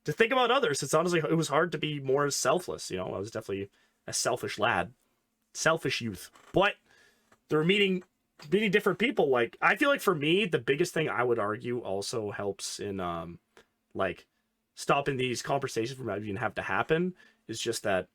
to think about others. It's honestly it was hard to be more selfless. I was definitely a selfish lad, selfish youth. But they're meeting different people. Like I feel like for me the biggest thing I would argue also helps in like stopping these conversations from even have to happen is just that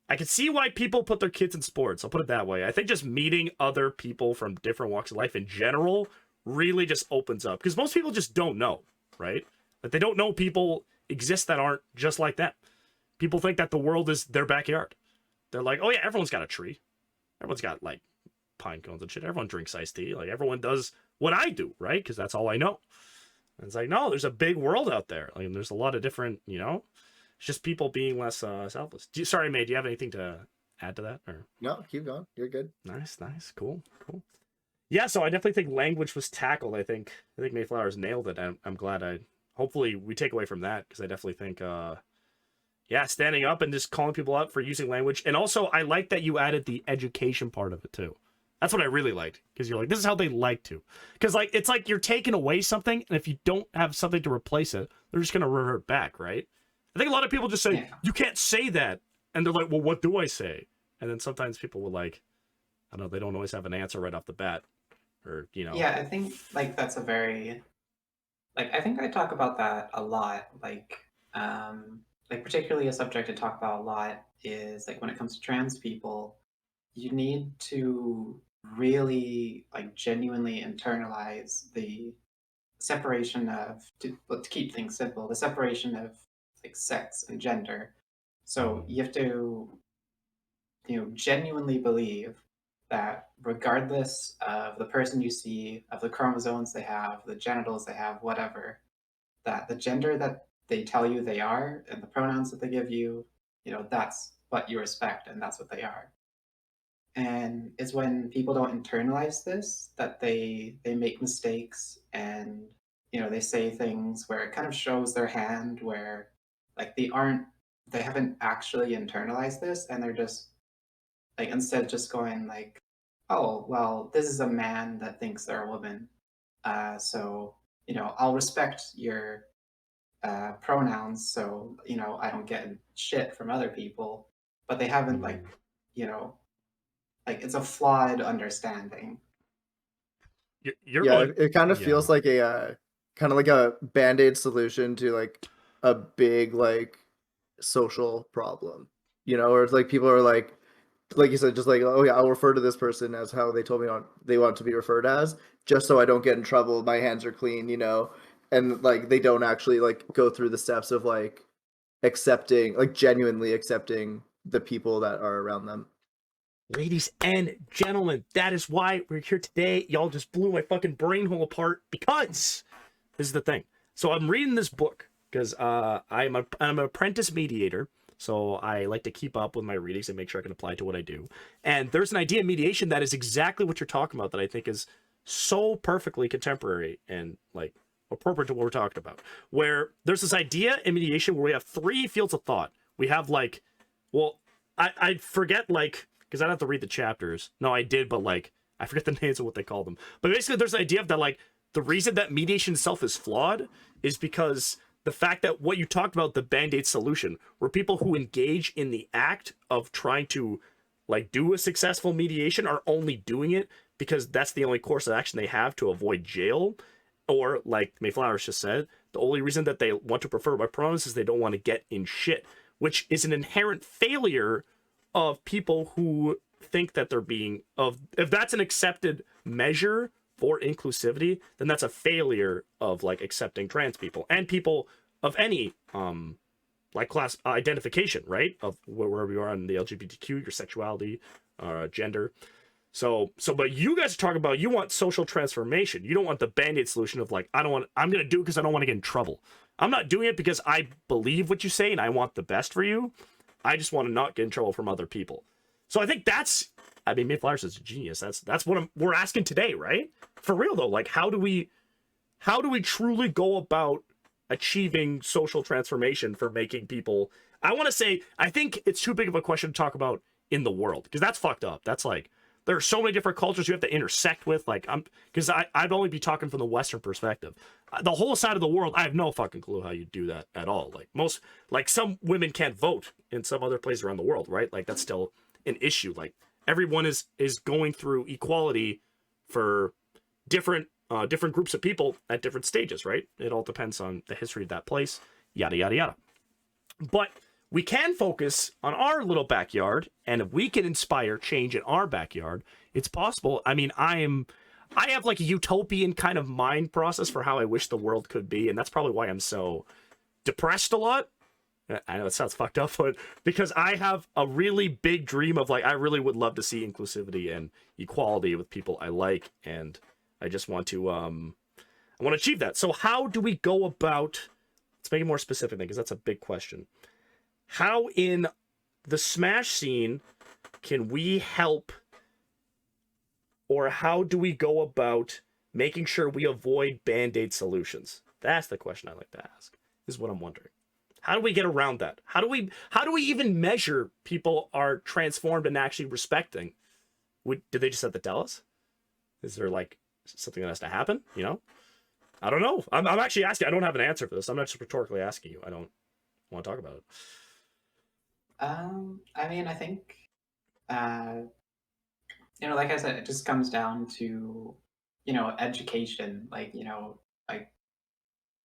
I can see why people put their kids in sports. I'll put it that way. I think just meeting other people from different walks of life in general really just opens up, because most people just don't know, right? Like they don't know people exist that aren't just like them. People think that the world is their backyard. They're like, oh yeah, everyone's got a tree. Everyone's got like pine cones and shit. Everyone drinks iced tea. Like everyone does what I do, right? Because that's all I know. And it's like, no, there's a big world out there. Like there's a lot of different, it's just people being less selfless. Sorry, May, do you have anything to add to that? Or No, keep going. You're good. nice, cool. Yeah, so I definitely think language was tackled. I think Mayflower's nailed it. I'm glad. Hopefully we take away from that, because I definitely think standing up and just calling people out for using language. And also I like that you added the education part of it too. That's what I really liked, because you're like, this is how they like to. Because like it's like you're taking away something, and if you don't have something to replace it, they're just gonna revert back, right? I think a lot of people just say, you can't say that. And they're like, well, what do I say? And then sometimes people will like, I don't know, they don't always have an answer right off the bat. Or, Yeah, I think like that's a very I think I talk about that a lot. Like particularly a subject I talk about a lot is like when it comes to trans people, you need to really like genuinely internalize the separation of to keep things simple, the separation of like sex and gender. So you have to genuinely believe that regardless of the person you see, of the chromosomes they have, the genitals they have, whatever, that the gender that they tell you they are and the pronouns that they give you, that's what you respect and that's what they are. And it's when people don't internalize this that they make mistakes, and they say things where it kind of shows their hand, where like they haven't actually internalized this, and they're just like, instead of just going like, oh well, this is a man that thinks they're a woman, so I'll respect your pronouns, so I don't get shit from other people. But they haven't you know like, it's a flawed understanding. you're Yeah, going, it kind of yeah. feels like a kind of like a band-aid solution to like a big like social problem, you know, or it's like people are like you said, just like, oh yeah, I'll refer to this person as how they told me they want to be referred as, just so I don't get in trouble. My hands are clean, you know, and like they don't actually like go through the steps of like accepting, like genuinely accepting the people that are around them. Ladies and gentlemen, that is why we're here today. Y'all just blew my fucking brain hole apart because this is the thing. So I'm reading this book because I'm an apprentice mediator. So I like to keep up with my readings and make sure I can apply to what I do. And there's an idea of mediation that is exactly what you're talking about that I think is so perfectly contemporary and like appropriate to what we're talking about. Where there's this idea in mediation where we have three fields of thought. We have like, well, I forget like, because I'd have to read the chapters. No, I did, but like, I forget the names of what they call them. But basically there's an idea of that like, the reason that mediation itself is flawed is because the fact that what you talked about, the band-aid solution, where people who engage in the act of trying to like do a successful mediation are only doing it because that's the only course of action they have to avoid jail. Or like Mayflowers just said, the only reason that they want to prefer by pronouns is they don't want to get in shit, which is an inherent failure of people who think that they're being of, if that's an accepted measure for inclusivity, then that's a failure of like accepting trans people and people of any like class identification, right? Of wherever you are in the LGBTQ, your sexuality, gender. So, but you guys are talking about you want social transformation. You don't want the band-aid solution of like, I'm gonna do it because I don't want to get in trouble. I'm not doing it because I believe what you say and I want the best for you. I just want to not get in trouble from other people. So I think that's, I mean, Mayflowers is a genius. That's what we're asking today, right? For real though, like how do we truly go about achieving social transformation for making people? I want to say, I think it's too big of a question to talk about in the world because that's fucked up. That's like, there are so many different cultures you have to intersect with. Like because I'd only be talking from the Western perspective. The whole side of the world, I have no fucking clue how you do that at all. Like some women can't vote in some other places around the world, right? Like that's still an issue. Like everyone is going through equality for different groups of people at different stages, right? It all depends on the history of that place, yada yada yada. But we can focus on our little backyard, and if we can inspire change in our backyard, it's possible. I mean, I have like a utopian kind of mind process for how I wish the world could be, and that's probably why I'm so depressed a lot. I know it sounds fucked up, but because I have a really big dream of like, I really would love to see inclusivity and equality with people I like, and I just want to, I want to achieve that. So how do we go about, let's make it more specific because that's a big question. How in the Smash scene can we help, or how do we go about making sure we avoid band-aid solutions? That's the question I like to ask, is what I'm wondering. How do we get around that? How do we even measure people are transformed and actually respecting? Did they just have to tell us? Is there like something that has to happen? You know? I don't know. I'm actually asking. I don't have an answer for this. I'm not just rhetorically asking you. I don't want to talk about it. I mean, I think, like I said, it just comes down to, education, like, like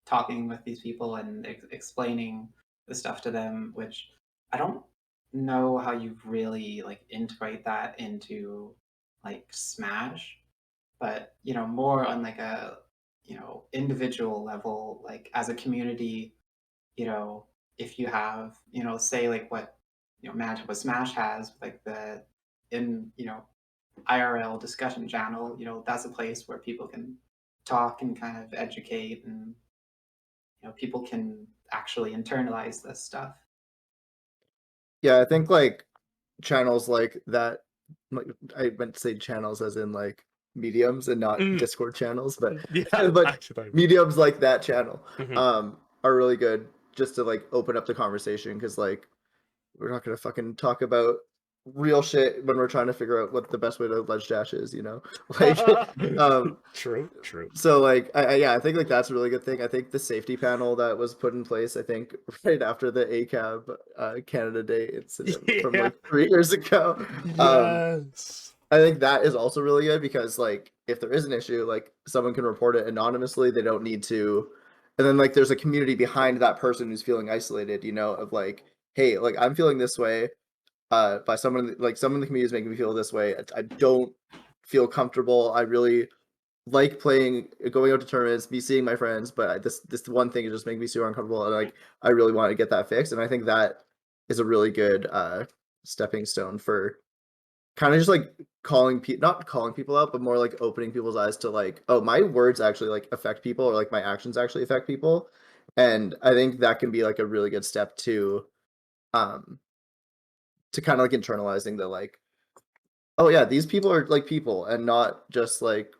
talking with these people and explaining the stuff to them, which I don't know how you really like integrate that into like Smash, but, more on like a, individual level, like as a community, you know, if you have, say like what, what Smash has, like the in, IRL discussion channel, that's a place where people can talk and kind of educate and, people can actually internalize this stuff. Yeah, I think like channels like that, like, I meant to say channels as in like mediums and not Discord channels, but Yeah, but actually. mediums like that channel Mhm. are really good just to like open up the conversation, because like we're not gonna fucking talk about real shit when we're trying to figure out what the best way to ledge dash is, you know? Like True. so like I think like that's a really good thing. I think the safety panel that was put in place, I think right after the ACAB Canada Day incident from Yeah. like 3 years ago. Yes. I think that is also really good because like if there is an issue, like someone can report it anonymously. They don't need to, and then like there's a community behind that person who's feeling isolated, you know, of like, hey, like I'm feeling this way, by someone, like someone in the community is making me feel this way. I don't feel comfortable. I really like playing, going out to tournaments, me seeing my friends, but this one thing is just making me super uncomfortable, and like I really want to get that fixed. And I think that is a really good stepping stone for kind of just like not calling people out, but more like opening people's eyes to like, oh, my words actually like affect people, or like my actions actually affect people. And I think that can be like a really good step um to kind of like internalizing the like, oh yeah, these people are like people and not just like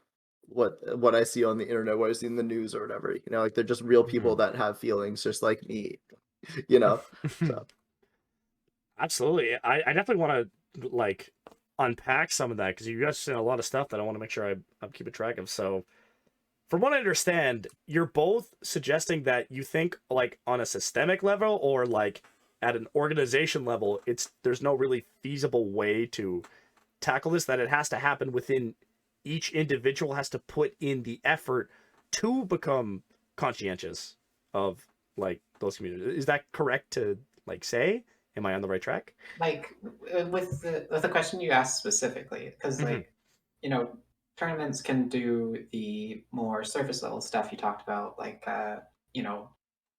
what I see on the internet, what I see in the news or whatever. You know, like they're just real people that have feelings just like me, you know. So Absolutely. I definitely want to like unpack some of that because you guys said a lot of stuff that I want to make sure I'm keeping track of. So from what I understand, you're both suggesting that you think like on a systemic level or like at an organization level, there's no really feasible way to tackle this, that it has to happen within each individual has to put in the effort to become conscientious of like those communities. Is that correct to like say? Am I on the right track? Like with the question you asked specifically, because Mm-hmm. like, you know, tournaments can do the more surface level stuff you talked about, like you know,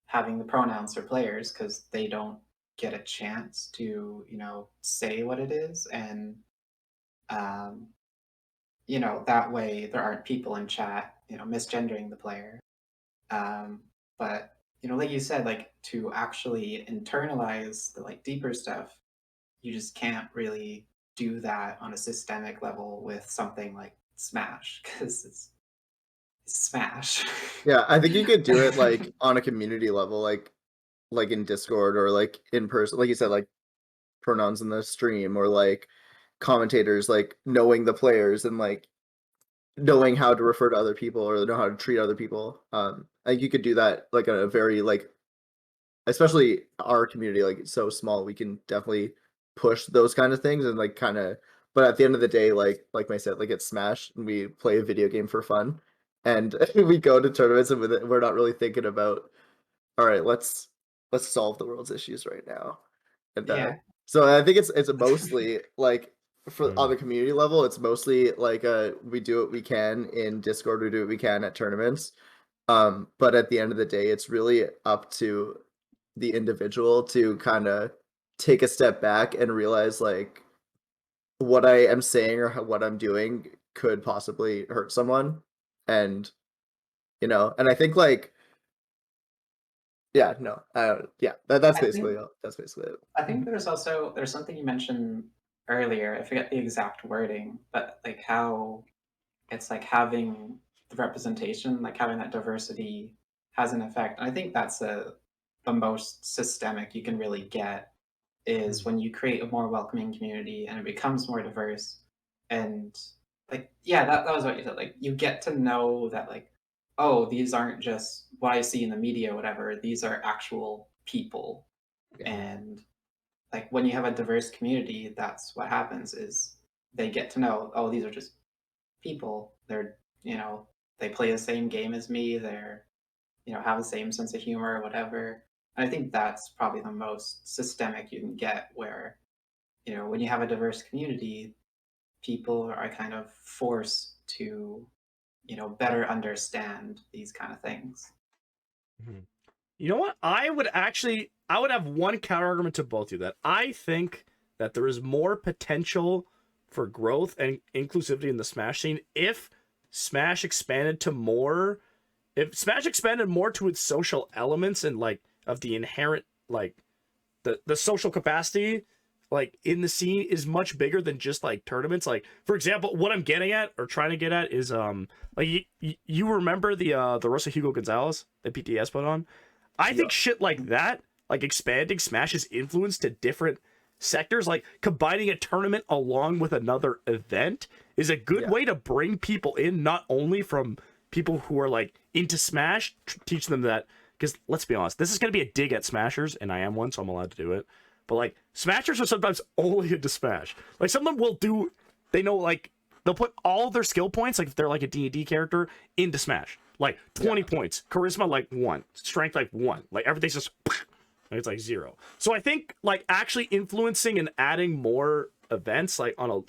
having the pronouns for players because they don't get a chance to, you know, say what it is, and um, you know, that way there aren't people in chat, you know, misgendering the player. Um, but you know, like you said, like to actually internalize the like deeper stuff, you just can't really do that on a systemic level with something like Smash because it's Smash. yeah, I think you could do it like on a community level, like in Discord or like in person, like you said, like pronouns in the stream, or like commentators like knowing the players and like knowing how to refer to other people or know how to treat other people. I think you could do that like on a very like, especially our community, like it's so small, we can definitely push those kind of things and like kind of. But at the end of the day, like I said, like it's Smash and we play a video game for fun, and we go to tournaments and we're not really thinking about, all right, let's solve the world's issues right now. And Yeah, so I think it's mostly like for on the community level, it's mostly like we do what we can in Discord, we do what we can at tournaments. But at the end of the day, it's really up to the individual to kind of take a step back and realize like what I am saying or what I'm doing could possibly hurt someone. And you know, and I think like, yeah, no, yeah, that's I think basically that's basically it. I think there's something you mentioned earlier. I forget the exact wording, but like how it's like having the representation, like having that diversity has an effect. And I think that's the most systemic you can really get is when you create a more welcoming community and it becomes more diverse. And like, yeah, that was what you said. Like you get to know that like, oh, these aren't just what I see in the media or whatever. These are actual people. Yeah. And like when you have a diverse community, that's what happens is they get to know, oh, these are just people. They're, you know, they play the same game as me. They're, you know, have the same sense of humor or whatever. And I think that's probably the most systemic you can get where, you know, when you have a diverse community, people are kind of forced to, you know, better understand these kind of things. Mhm. You know what? I would have one counter argument to both of you, that I think that there is more potential for growth and inclusivity in the Smash scene if Smash expanded to more, if Smash expanded more to its social elements and like of the inherent like the social capacity like in the scene is much bigger than just like tournaments. Like for example, what I'm getting at or trying to get at is like you remember the Rosa Hugo Gonzalez that BTS put on? I Yeah. think shit like that, like expanding Smash's influence to different sectors, like combining a tournament along with another event, is a good Yeah. way to bring people in, not only from people who are like into Smash, teach them that. Because let's be honest, this is going to be a dig at Smashers, and I am one, so I'm allowed to do it. But like, Smashers are sometimes only into Smash. Like, some of them will do, they know like they'll put all their skill points, like if they're like a D&D character, into Smash. Like 20 points, charisma like 1, strength like 1, like everything's just it's like 0. So I think like actually influencing and adding more events like on a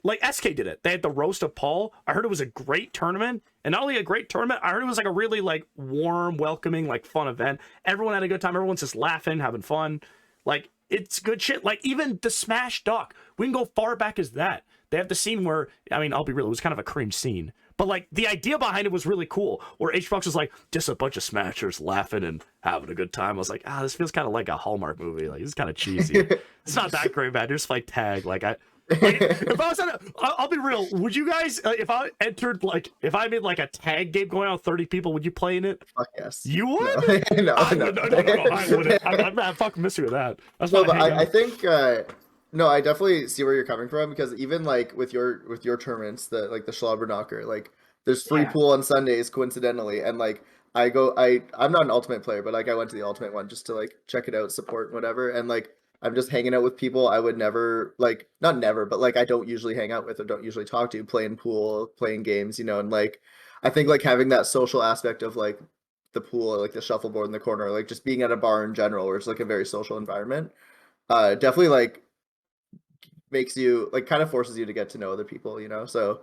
like SK did it. They had the roast of Paul. I heard it was a great tournament, and not only a great tournament, I heard it was like a really like warm, welcoming, like fun event. Everyone had a good time. Everyone's just laughing, having fun. Like it's good shit. Like even the Smash Doc, we can go far back as that. They have the scene where, I mean, I'll be real, it was kind of a cringe scene. But like the idea behind it was really cool. Where HBox was like, just a bunch of Smashers laughing and having a good time. I was like, this feels kind of like a Hallmark movie. Like it's kind of cheesy. It's not that great, man. Just like tag. Like if I was I'll be real. Would you guys, if I entered like, if I made like a tag game going on with 30 people, would you play in it? Fuck yes. You would? No, No, I wouldn't. I'm fucking missing with that. That's No, not but I think no, I definitely see where you're coming from, because even like with your tournaments, the like the Schlabberknocker, like there's free pool on Sundays coincidentally, and like I'm not an ultimate player, but like I went to the ultimate one just to like check it out, support and whatever, and like I'm just hanging out with people I would never, like, not never, but like I don't usually hang out with or don't usually talk to, playing pool, playing games, you know, and like I think like having that social aspect of like the pool, like the shuffleboard in the corner, like just being at a bar in general, where it's like a very social environment, definitely like makes you like kind of forces you to get to know other people, you know. So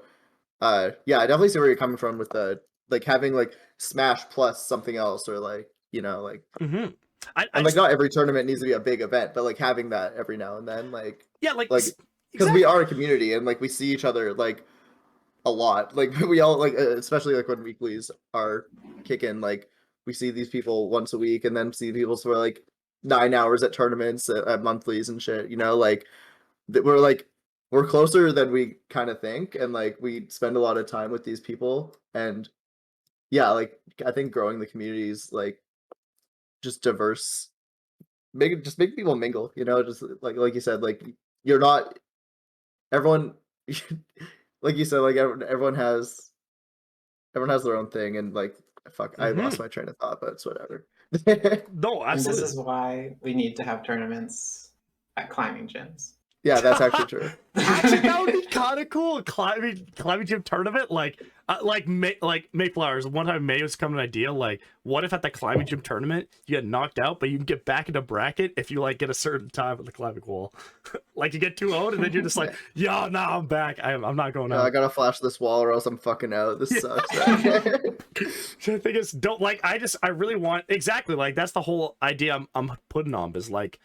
yeah, I definitely see where you're coming from with the like having like Smash plus something else, or like, you know, like and like not every tournament needs to be a big event, but like having that every now and then, like because exactly. we are a community and like we see each other like a lot, like we all like especially like when weeklies are kicking, like we see these people once a week and then see people for like 9 hours at tournaments at monthlies and shit, you know, like we're closer than we kind of think, and like we spend a lot of time with these people, and yeah, like I think growing the communities, like just diverse, make people mingle, you know, just like you said, like you're not everyone like you said, like everyone has their own thing, and like fuck, I lost my train of thought, but it's whatever. No, And absolutely. this is why we need to have tournaments at climbing gyms. Yeah, that's actually true. Actually, that would be kind of cool. Climbing gym tournament, like Mayflowers. One time, May was coming an idea, like, what if at the climbing gym tournament you get knocked out, but you can get back into bracket if you like get a certain time at the climbing wall. Like you get too old, and then you're just like, yo, nah, I'm back. I'm not going out. I gotta flash this wall, or else I'm fucking out. This sucks. So the thing is, don't like. I really want exactly like that's the whole idea I'm putting on. Is like,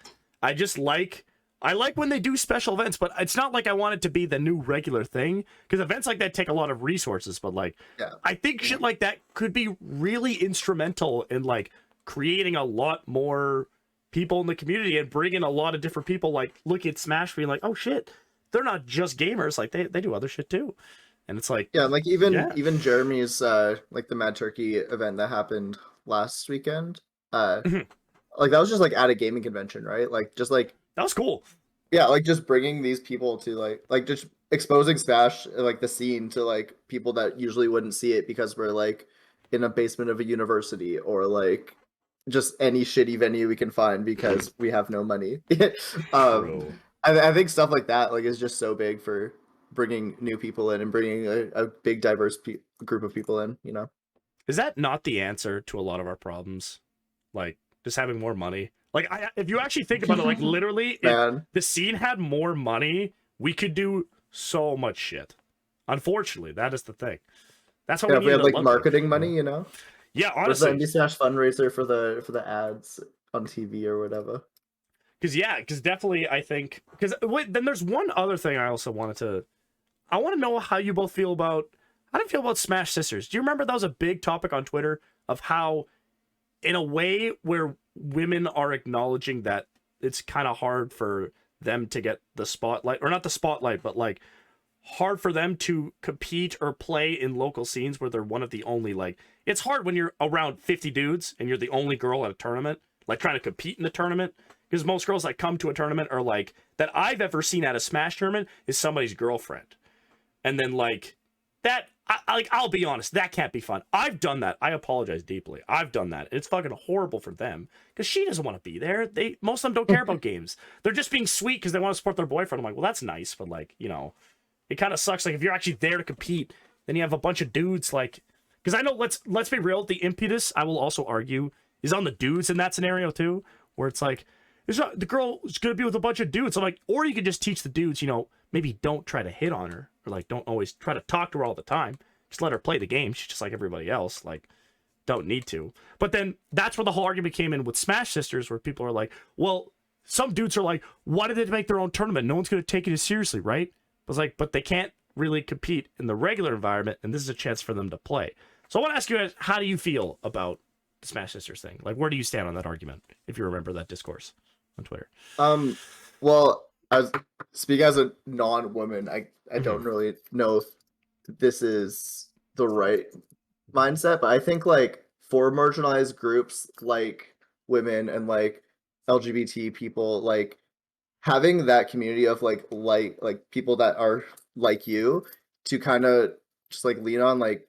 I like when they do special events, but it's not like I want it to be the new regular thing, because events like that take a lot of resources. But like, I think shit like that could be really instrumental in like creating a lot more people in the community and bringing a lot of different people. Like look at Smash, being like, oh shit, they're not just gamers. Like they do other shit too. And it's like, yeah, like even Jeremy's like the Mad Turkey event that happened last weekend, like that was just like at a gaming convention, right? Like just like that was cool. Yeah, like just bringing these people to like just exposing Smash, like the scene, to like people that usually wouldn't see it because we're like in a basement of a university, or like just any shitty venue we can find because we have no money. I think stuff like that like is just so big for bringing new people in and bringing a big diverse group of people in, you know. Is that not the answer to a lot of our problems? Like just having more money? Like, if you actually think about it, like literally, if the scene had more money, we could do so much shit. Unfortunately, that is the thing. That's what we had like marketing money, you know. Yeah, honestly, the Indie Smash fundraiser for the ads on TV or whatever. Because definitely, I think wait, then there's one other thing I also wanted to. I want to know how you both feel about. How do you feel about Smash Sisters? Do you remember that was a big topic on Twitter of how, in a way where women are acknowledging that it's kind of hard for them to get the spotlight, or not the spotlight, but like hard for them to compete or play in local scenes where they're one of the only, like, it's hard when you're around 50 dudes and you're the only girl at a tournament, like trying to compete in a tournament, because most girls that come to a tournament are like, that I've ever seen at a Smash tournament is somebody's girlfriend. And then like that, I'll be honest, that can't be fun. I've done that. I apologize deeply. I've done that. It's fucking horrible for them because she doesn't want to be there. Most of them don't care about games. They're just being sweet because they want to support their boyfriend. I'm like, well, that's nice, but like, you know, it kind of sucks. Like if you're actually there to compete, then you have a bunch of dudes like, because I know let's be real, the impetus I will also argue is on the dudes in that scenario too, where it's like it's not, the girl is gonna be with a bunch of dudes. I'm like, or you could just teach the dudes, you know, maybe don't try to hit on her or like don't always try to talk to her all the time. Just let her play the game. She's just like everybody else. Like, don't need to. But then that's where the whole argument came in with Smash Sisters, where people are like, well, some dudes are like, why did they make their own tournament? No one's going to take it as seriously, right? I was like, but they can't really compete in the regular environment, and this is a chance for them to play. So I want to ask you guys, how do you feel about the Smash Sisters thing? Like, where do you stand on that argument, if you remember that discourse on Twitter? Well, as speaking as a non-woman, I don't really know if this is the right mindset, but I think like for marginalized groups like women and like LGBT people, like having that community of like people that are like you to kind of just like lean on, like,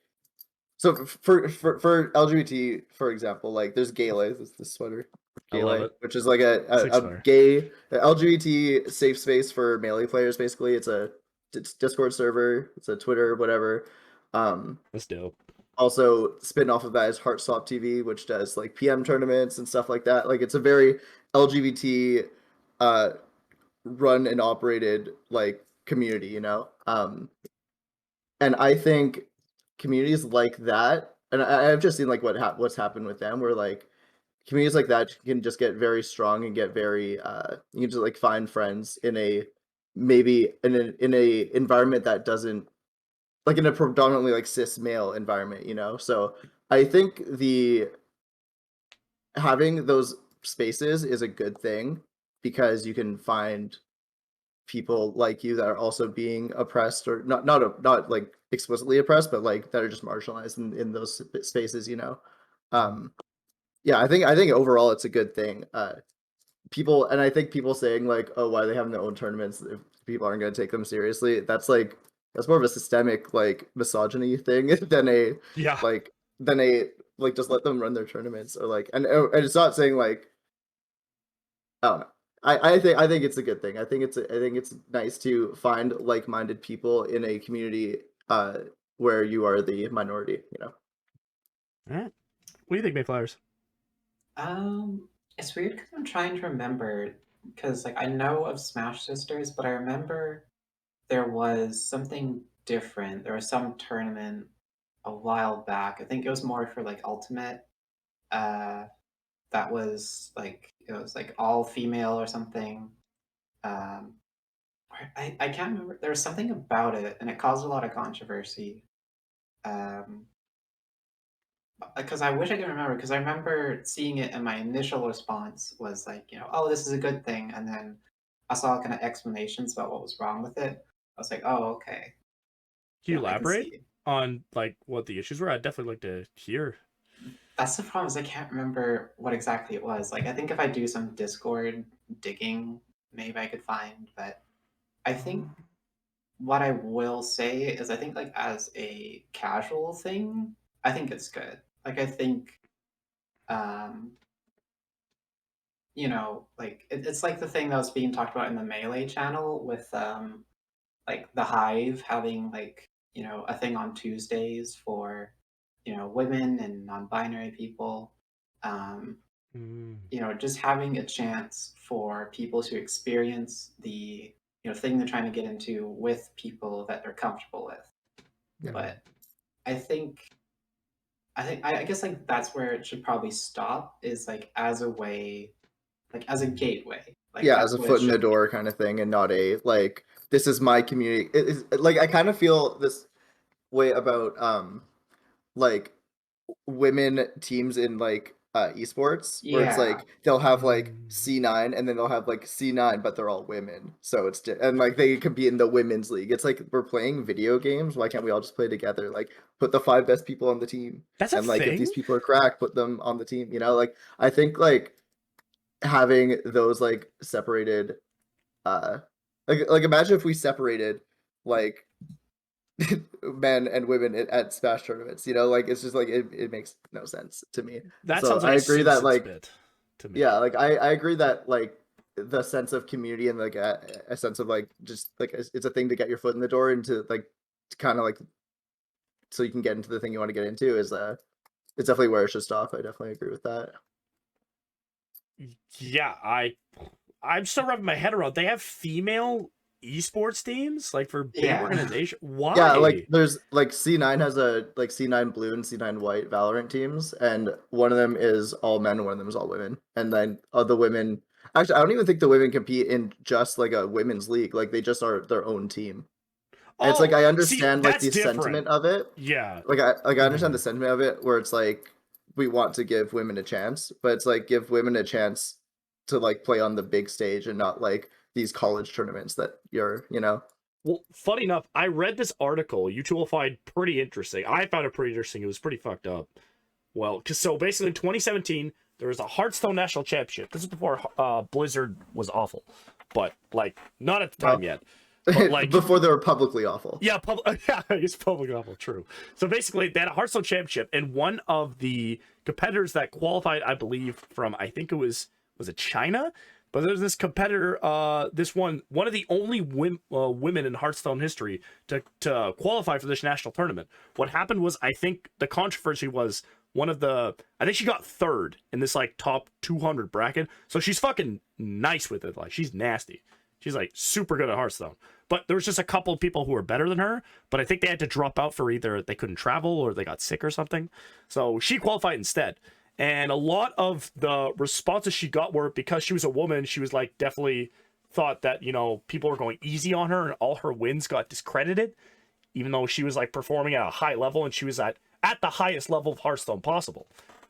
so for LGBT, for example, like there's Gale, this sweater, I love Gale, it. which is like Sick a sweater. gay LGBT safe space for melee players. Basically, it's Discord server, it's a Twitter, whatever. That's dope. Also, spin off of that is Heartstop TV, which does like PM tournaments and stuff like that. Like it's a very LGBT uh, run and operated like community, you know. And I think communities like that, and I've just seen like what's happened with them, where like communities like that can just get very strong and get very you can just like find friends in a maybe in a environment that doesn't, like in a predominantly like cis male environment, you know. So I think the having those spaces is a good thing because you can find people like you that are also being oppressed, or not like explicitly oppressed, but like that are just marginalized in those spaces, you know. Yeah, I think overall it's a good thing. People, and I think people saying like, oh, why are they having their own tournaments if people aren't going to take them seriously, that's more of a systemic like misogyny thing than a Yeah. like than a like just let them run their tournaments, or like, and it's not saying like, I don't know. I think it's a good thing. I think it's nice to find like-minded people in a community where you are the minority, you know. All right. What do you think, Mayflowers? It's weird because I'm trying to remember, because like I know of Smash Sisters, but I remember there was something different. There was some tournament a while back. I think it was more for like Ultimate. Uh, that was like it was like all female or something. Um, I can't remember. There was something about it, and it caused a lot of controversy. Um, because I wish I could remember, because I remember seeing it and my initial response was like, oh, this is a good thing, and then I saw kind of explanations about what was wrong with it. I was like, oh, okay, Can you I can elaborate see. on like what the issues were? I'd definitely like to hear. That's the problem, is I can't remember what exactly it was. Like, I think if I do some Discord digging, maybe I could find. But I think what I will say is, I think like as a casual thing, I think it's good. Like, I think um like it's like the thing that was being talked about in the Melee channel with like the Hive having like a thing on Tuesdays for women and non-binary people. Um, just having a chance for people to experience the thing they're trying to get into with people that they're comfortable with. Yeah. But I think I guess like that's where it should probably stop, is like as a way, like as a gateway. Like Yeah, as that's a what it foot in the should be. door kind of thing, and not a like, this is my community. It is like, I kind of feel this way about like women teams in like esports, where it's Yeah. like they'll have like C9 and then they'll have like C9, but they're all women, so it's and like they compete in the women's league. It's like, we're playing video games, why can't we all just play together? Like, put the 5 best people on the team, That's a and like if thing? these people are cracked, put them on the team, you know. Like, I think like having those like separated, uh like imagine if we separated like men and women at Smash tournaments, you know. Like, it's just like, it makes no sense to me. That So sounds like I a agree that Simpsons like, bit to me. yeah, like I agree that like the sense of community and like a sense of like just like it's a thing to get your foot in the door into like to kind of like so you can get into the thing you want to get into is it's definitely where it's just off. I definitely agree with that. Yeah, I'm still wrapping my head around. They have female esports teams like for big Yeah. organization. Why? Yeah, like there's like C9 has a like C9 blue and C9 white Valorant teams, and one of them is all men, and one of them is all women. And then the women, actually, I don't even think the women compete in just like a women's league. Like they just are their own team. And it's like I see, understand like that's the different. sentiment of it. Yeah, Like I understand the sentiment of it, where it's like we want to give women a chance, but it's like give women a chance to like play on the big stage and not like these college tournaments that you're. Well, funny enough, I read this article. You two will find pretty interesting. I found it pretty interesting. It was pretty fucked up. Well, so basically in 2017, there was a Hearthstone National Championship. This is before Blizzard was awful, but like not at the time yet. But like before they were publicly awful. Yeah, yeah, it's publicly awful. True. So basically, they had a Hearthstone Championship, and one of the competitors that qualified, I believe, from I think it was it China. But there's this competitor, this one of the only women in Hearthstone history to qualify for this national tournament. What happened was, I think the controversy was I think she got third in this like top 200 bracket. So she's fucking nice with it. Like she's nasty. She's like super good at Hearthstone. But there was just a couple of people who were better than her. But I think they had to drop out for either they couldn't travel or they got sick or something. So she qualified instead. And a lot of the responses she got were because she was a woman, she was like definitely thought that, people were going easy on her and all her wins got discredited, even though she was like performing at a high level and she was at the highest level of Hearthstone possible.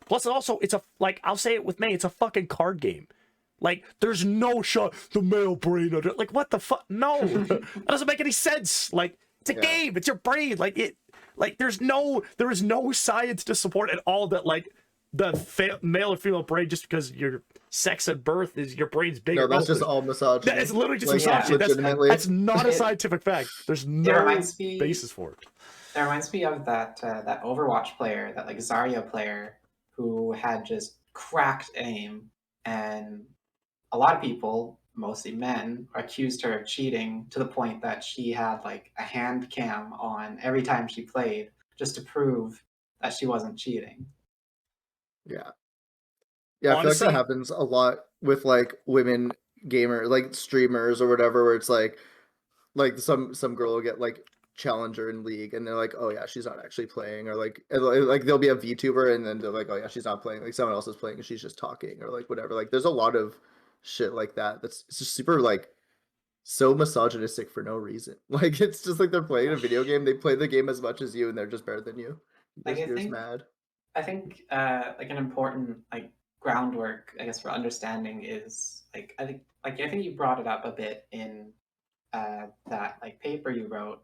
Plus, also, it's I'll say it with May, it's a fucking card game. Like, there's no shot, the male brain, like, what the fuck? No, that doesn't make any sense. Like, it's a game, it's your brain. Like, there is no science to support at all that, like, the male or female brain, just because your sex at birth is your brain's bigger. No, that's just all misogyny. It's literally just like, misogyny. That's not a scientific fact. There's no basis for it. That reminds me of that Overwatch player, that like Zarya player, who had just cracked aim, and a lot of people, mostly men, accused her of cheating to the point that she had like a hand cam on every time she played just to prove that she wasn't cheating. Yeah. Yeah, I feel like that happens a lot with like women gamer, like streamers or whatever, where it's like some girl will get like challenger in league and they're like, oh yeah, she's not actually playing, or like there'll be a VTuber and then they're like, oh yeah, she's not playing, like someone else is playing and she's just talking, or like whatever. Like there's a lot of shit like that it's just super like so misogynistic for no reason. Like it's just like they're playing a video game, they play the game as much as you and they're just better than you. You're just mad. I think like an important like groundwork, I guess, for understanding is like I think you brought it up a bit in that like paper you wrote,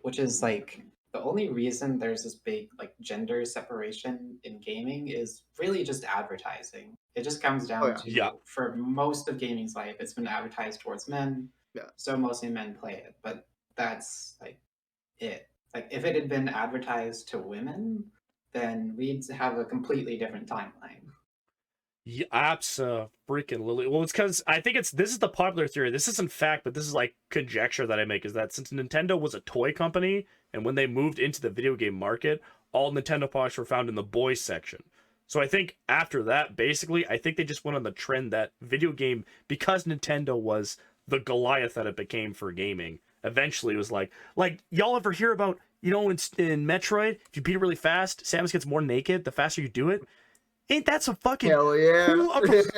which is like the only reason there's this big like gender separation in gaming is really just advertising. It just comes down to for most of gaming's life, it's been advertised towards men. Yeah. So mostly men play it, but that's like it. Like if it had been advertised to women, then we'd have a completely different timeline. Yeah, abso-freaking-lutely. Well, it's because I think this is the popular theory. This isn't fact, but this is like conjecture that I make, is that since Nintendo was a toy company, and when they moved into the video game market, all Nintendo products were found in the boys section. So I think after that, basically, I think they just went on the trend that video game, because Nintendo was the Goliath that it became for gaming, eventually it was like y'all ever hear about, in Metroid, if you beat it really fast, Samus gets more naked the faster you do it? Ain't that some fucking... Hell yeah. Who approved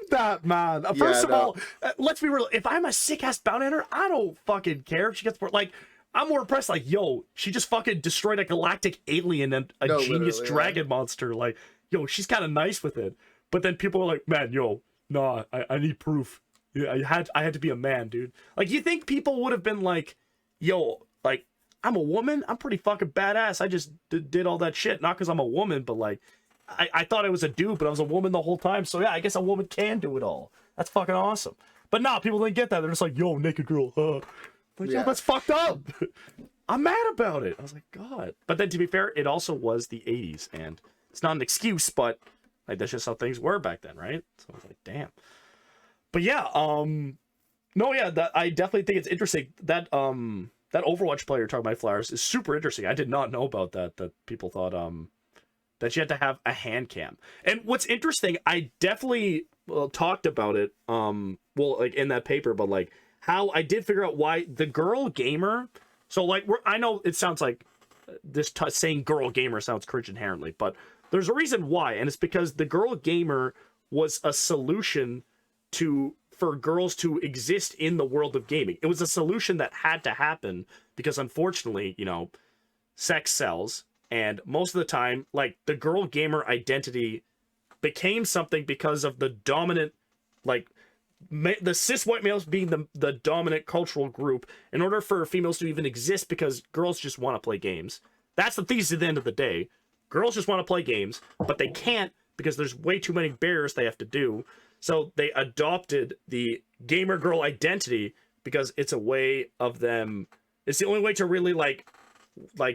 that, man? First of all, let's be real. If I'm a sick-ass bounty hunter, I don't fucking care if she gets more... Like, I'm more impressed, like, yo, she just fucking destroyed a galactic alien and a genius dragon monster. Like, yo, she's kind of nice with it. But then people are like, man, yo, nah, I need proof. Yeah, I had to be a man, dude. Like, you think people would have been like, yo, like, I'm a woman, I'm pretty fucking badass, I just did all that shit, not because I'm a woman, but like, I thought I was a dude, but I was a woman the whole time, so yeah, I guess a woman can do it all. That's fucking awesome. But nah, people didn't get that. They're just like, yo, naked girl, like, yo, that's fucked up. I'm mad about it. I was like, God. But then to be fair, it also was the 80s, and it's not an excuse, but like, that's just how things were back then, right? So I was like, damn. But yeah, no, yeah, that I definitely think it's interesting that that Overwatch player talking about Flowers is super interesting. I did not know about that. That people thought that you had to have a hand cam. And what's interesting, I definitely talked about it well like in that paper, but like how I did figure out why the girl gamer. So like I know it sounds like this saying girl gamer sounds cringe inherently, but there's a reason why, and it's because the girl gamer was a solution to for girls to exist in the world of gaming. It was a solution that had to happen because unfortunately, you know, sex sells, and most of the time like the girl gamer identity became something because of the dominant like the cis white males being the dominant cultural group in order for females to even exist because girls just want to play games. That's the thesis at the end of the day. Girls just want to play games, but they can't because there's way too many barriers they have to do. So they adopted the gamer girl identity because it's a way of them. It's the only way to really like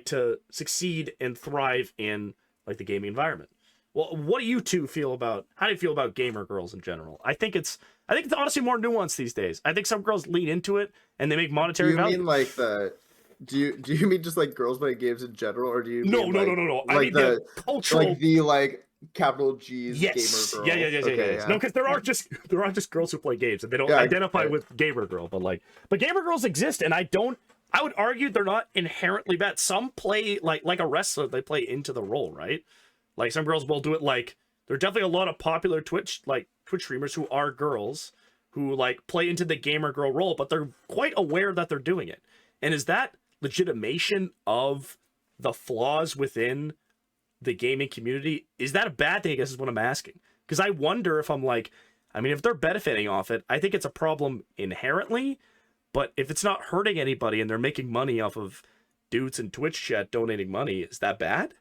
to succeed and thrive in like the gaming environment. Well, what do you two feel about? How do you feel about gamer girls in general? I think it's honestly more nuanced these days. I think some girls lean into it and they make Do monetary you value. mean like the? Do you mean just like girls playing games in general, or do you No, mean no, like no, no, no. I like mean the the cultural. like the like capital G's Yes. gamer Yeah, yeah, girl? yeah, yeah, yeah, Okay, yeah. No, yeah, because there are just girls who play games and they don't yeah. identify with gamer girl, but gamer girls exist, and I would argue they're not inherently bad. Some play like a wrestler, they play into the role, right? Like some girls will do it like there are definitely a lot of popular Twitch streamers who are girls who like play into the gamer girl role, but they're quite aware that they're doing it. And is that legitimation of the flaws within the gaming community? Is that a bad thing? I guess is what I'm asking. Because I wonder if I'm like, I mean, if they're benefiting off it, I think it's a problem inherently. But if it's not hurting anybody and they're making money off of dudes in Twitch chat donating money, is that bad?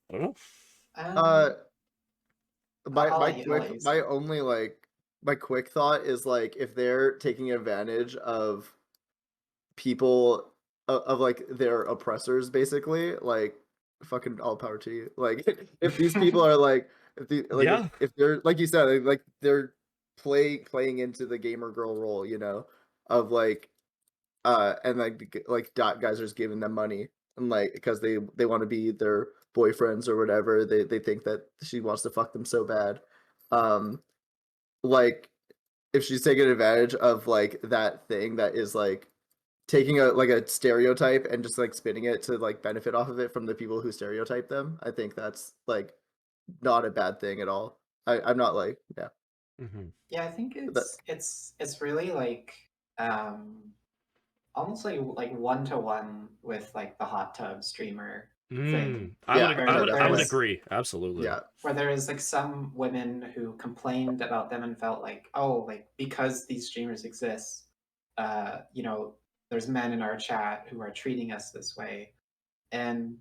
I don't know. Uh, my I'll my let you. I'll let you quick say. my only like my quick thought is like if they're taking advantage of people of like their oppressors basically, like fucking all power to you. Like if these people are like Yeah. if they're like you said like they're playing into the gamer girl role, you know, of like and like guys are just giving them money and like because they want to be their boyfriends or whatever. They think that she wants to fuck them so bad. Um like if she's taking advantage of like that thing that is like taking a stereotype and just like spinning it to like benefit off of it from the people who stereotype them, I think that's like not a bad thing at all. I'm not like yeah. Mm-hmm. Yeah, I think That, it's really like um almost like one to one with like the hot tub streamer thing, yeah, no, I would definitely. agree absolutely. Yeah. where there is like some women who complained about them and felt like, oh, like because these streamers exist, you know, there's men in our chat who are treating us this way. And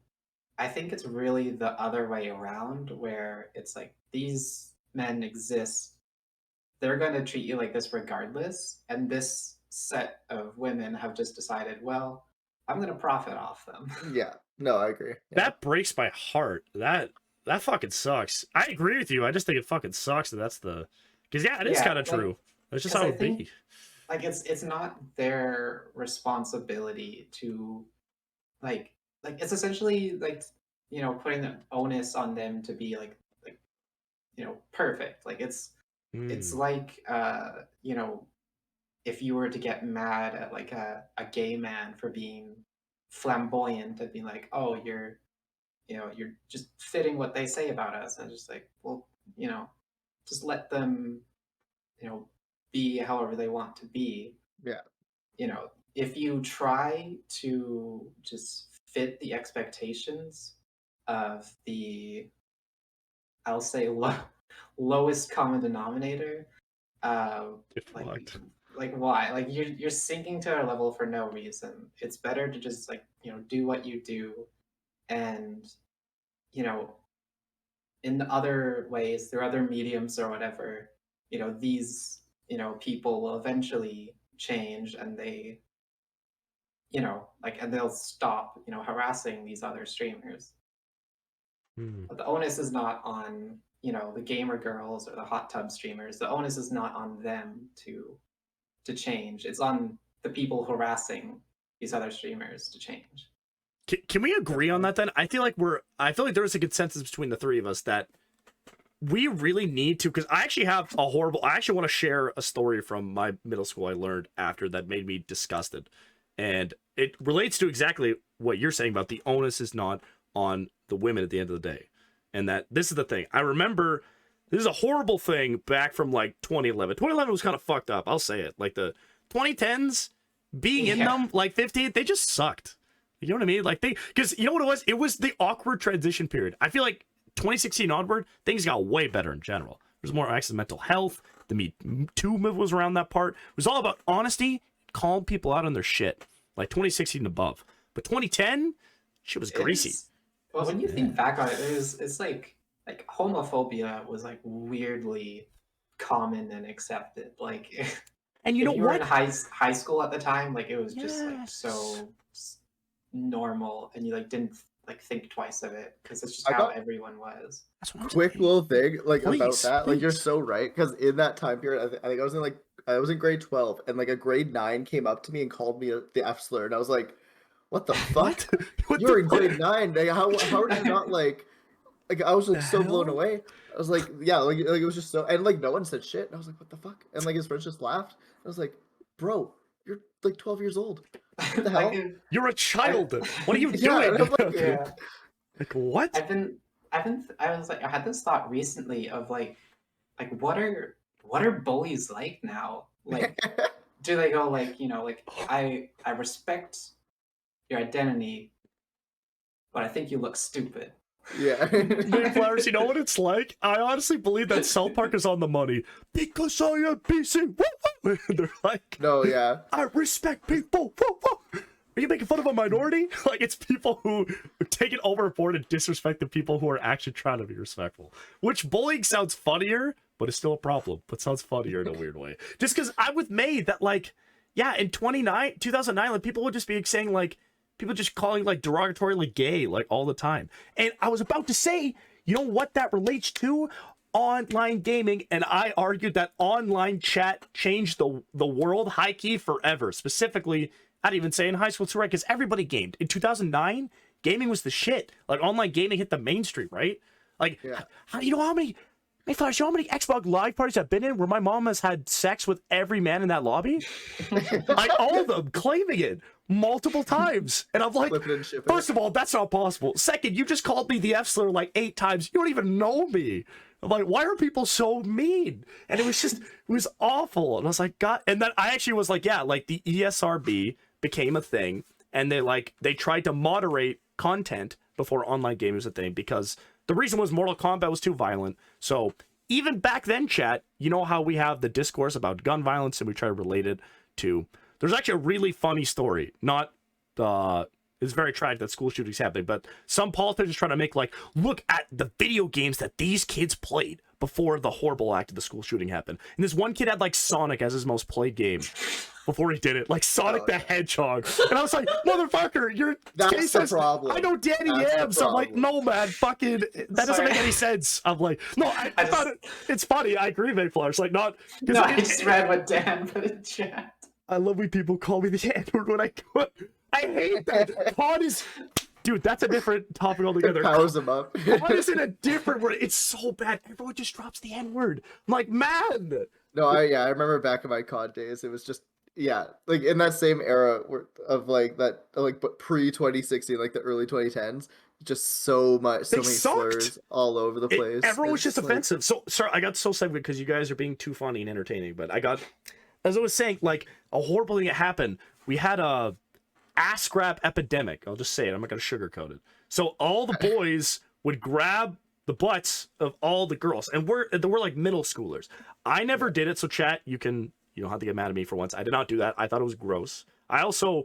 I think it's really the other way around, where it's like these men exist, they're going to treat you like this regardless, and this set of women have just decided, well, I'm going to profit off them. Yeah. No, I agree. Yeah. That breaks my heart. That fucking sucks. I agree with you. I just think it fucking sucks that that's the because yeah, it is Yeah, kind of like true. That's just because how I it would think be. like it's not their responsibility to like it's essentially like, you know, putting the onus on them to be like you know, perfect. Like it's Mm. like you know, if you were to get mad at like a gay man for being flamboyant and being like, oh, you're, you know, you're just fitting what they say about us, and just like, well, you know, just let them, you know, be however they want to be. Yeah. You know, if you try to just fit the expectations of the, I'll say, lowest common denominator, uh, like Deflect. why? Like you're sinking to our level for no reason. It's better to just like, you know, do what you do, and you know, in other ways through other mediums or whatever, you know, these, you know, people will eventually change, and they, you know, like, and they'll stop, you know, harassing these other streamers. Mm. But the onus is not on, you know, the gamer girls or the hot tub streamers. The onus is not on them to change. It's on the people harassing these other streamers to change. Can we agree on that then? I feel like there is a consensus between the three of us that we really need to, because I actually want to share a story from my middle school I learned after that made me disgusted. And it relates to exactly what you're saying about the onus is not on the women at the end of the day. And that this is the thing. I remember this is a horrible thing back from like 2011. 2011 was kind of fucked up. I'll say it. Like the 2010s being in them, like 15, they just sucked. You know what I mean? Like because you know what it was? It was the awkward transition period. I feel like 2016 onward, things got way better in general. There's more access to mental health. The Me Too movement was around that part. It was all about honesty, calling people out on their shit. Like 2016 and above. But 2010, shit was greasy. Well, when you think back on it, it's like homophobia was like weirdly common and accepted. Like, and you know you what? were in high school at the time, like it was just like so normal, and you like didn't like think twice of it because it's just how everyone was. That's what I'm Quick saying. little thing like Please, about that. Like you're please. so right because in that time period, I think I was in grade 12, and like a grade 9 came up to me and called me the F slur, and I was like, "What the fuck? What You're the in fuck? grade 9? Like, how are you not like?" Like I was like so blown away. I was like, yeah, like it was just so, and like no one said shit. And I was like, what the fuck? And like his friends just laughed. I was like, bro, you're like 12 years old. What the hell? You're a child. What are you Yeah, doing? and I'm like, Yeah. Like what? I was like, I had this thought recently of like what are bullies like now? Like, do they go like, you know, like I respect your identity, but I think you look stupid. yeah. Mayflowers, you know what it's like? I honestly believe that South Park is on the money. Because I am PC. They're like, No, yeah. I respect people. Are you making fun of a minority? Like, it's people who take it overboard and disrespect the people who are actually trying to be respectful. Which bullying sounds funnier, but it's still a problem. But sounds funnier in a weird way. Just because I'm with May that, like, yeah, in 2009, like, people would just be saying, like, people just calling, like, derogatorily gay, like, all the time. And I was about to say, you know what that relates to? Online gaming, and I argued that online chat changed the world high key forever. Specifically, I'd even say in high school too, right? Because everybody gamed. In 2009, gaming was the shit. Like, online gaming hit the mainstream, right? Like, how you know how many... Hey, Flash, you know how many Xbox Live parties I've been in where my mom has had sex with every man in that lobby? Like, all of them claiming it multiple times. And I'm like, first of all, that's not possible. Second, you just called me the F slur like 8 times. You don't even know me. I'm like, why are people so mean? And it was awful. And I was like, God. And then I actually was like, yeah, like the ESRB became a thing. And they tried to moderate content before online gaming was a thing, because the reason was Mortal Kombat was too violent. So even back then, chat, you know how we have the discourse about gun violence and we try to relate it to... There's actually a really funny story. It's very tragic that school shootings happening, but some politicians trying to make, like, look at the video games that these kids played before the horrible act of the school shooting happened. And this one kid had, like, Sonic as his most played game before he did it. Like, Sonic the Hedgehog. And I was like, motherfucker, That's the problem. I know Danny Yams. I'm like, no, man, fucking, that doesn't make any sense. I'm like, no, I thought it's funny. I agree, Mayflower. It's like, not... No, I just read what Dan put in chat. I love when people call me the N-word when I do it. I hate that. COD is... Dude, that's a different topic altogether. It powers them up. COD is in a different word. It's so bad. Everyone just drops the N-word. I'm like, man. No, I remember back in my COD days, it was just, like in that same era of like that, like, but pre-2016, like the early 2010s, just so many slurs all over the place. Everyone was just like... offensive. So, sorry, I got so segued because you guys are being too funny and entertaining, but as I was saying, like, a horrible thing that happened, we had a ass grab epidemic. I'll just say it. I'm not going to sugarcoat it. So all the boys would grab the butts of all the girls, and we're like middle schoolers. I never did it, so chat, you don't have to get mad at me for once. I did not do that. I thought it was gross. I also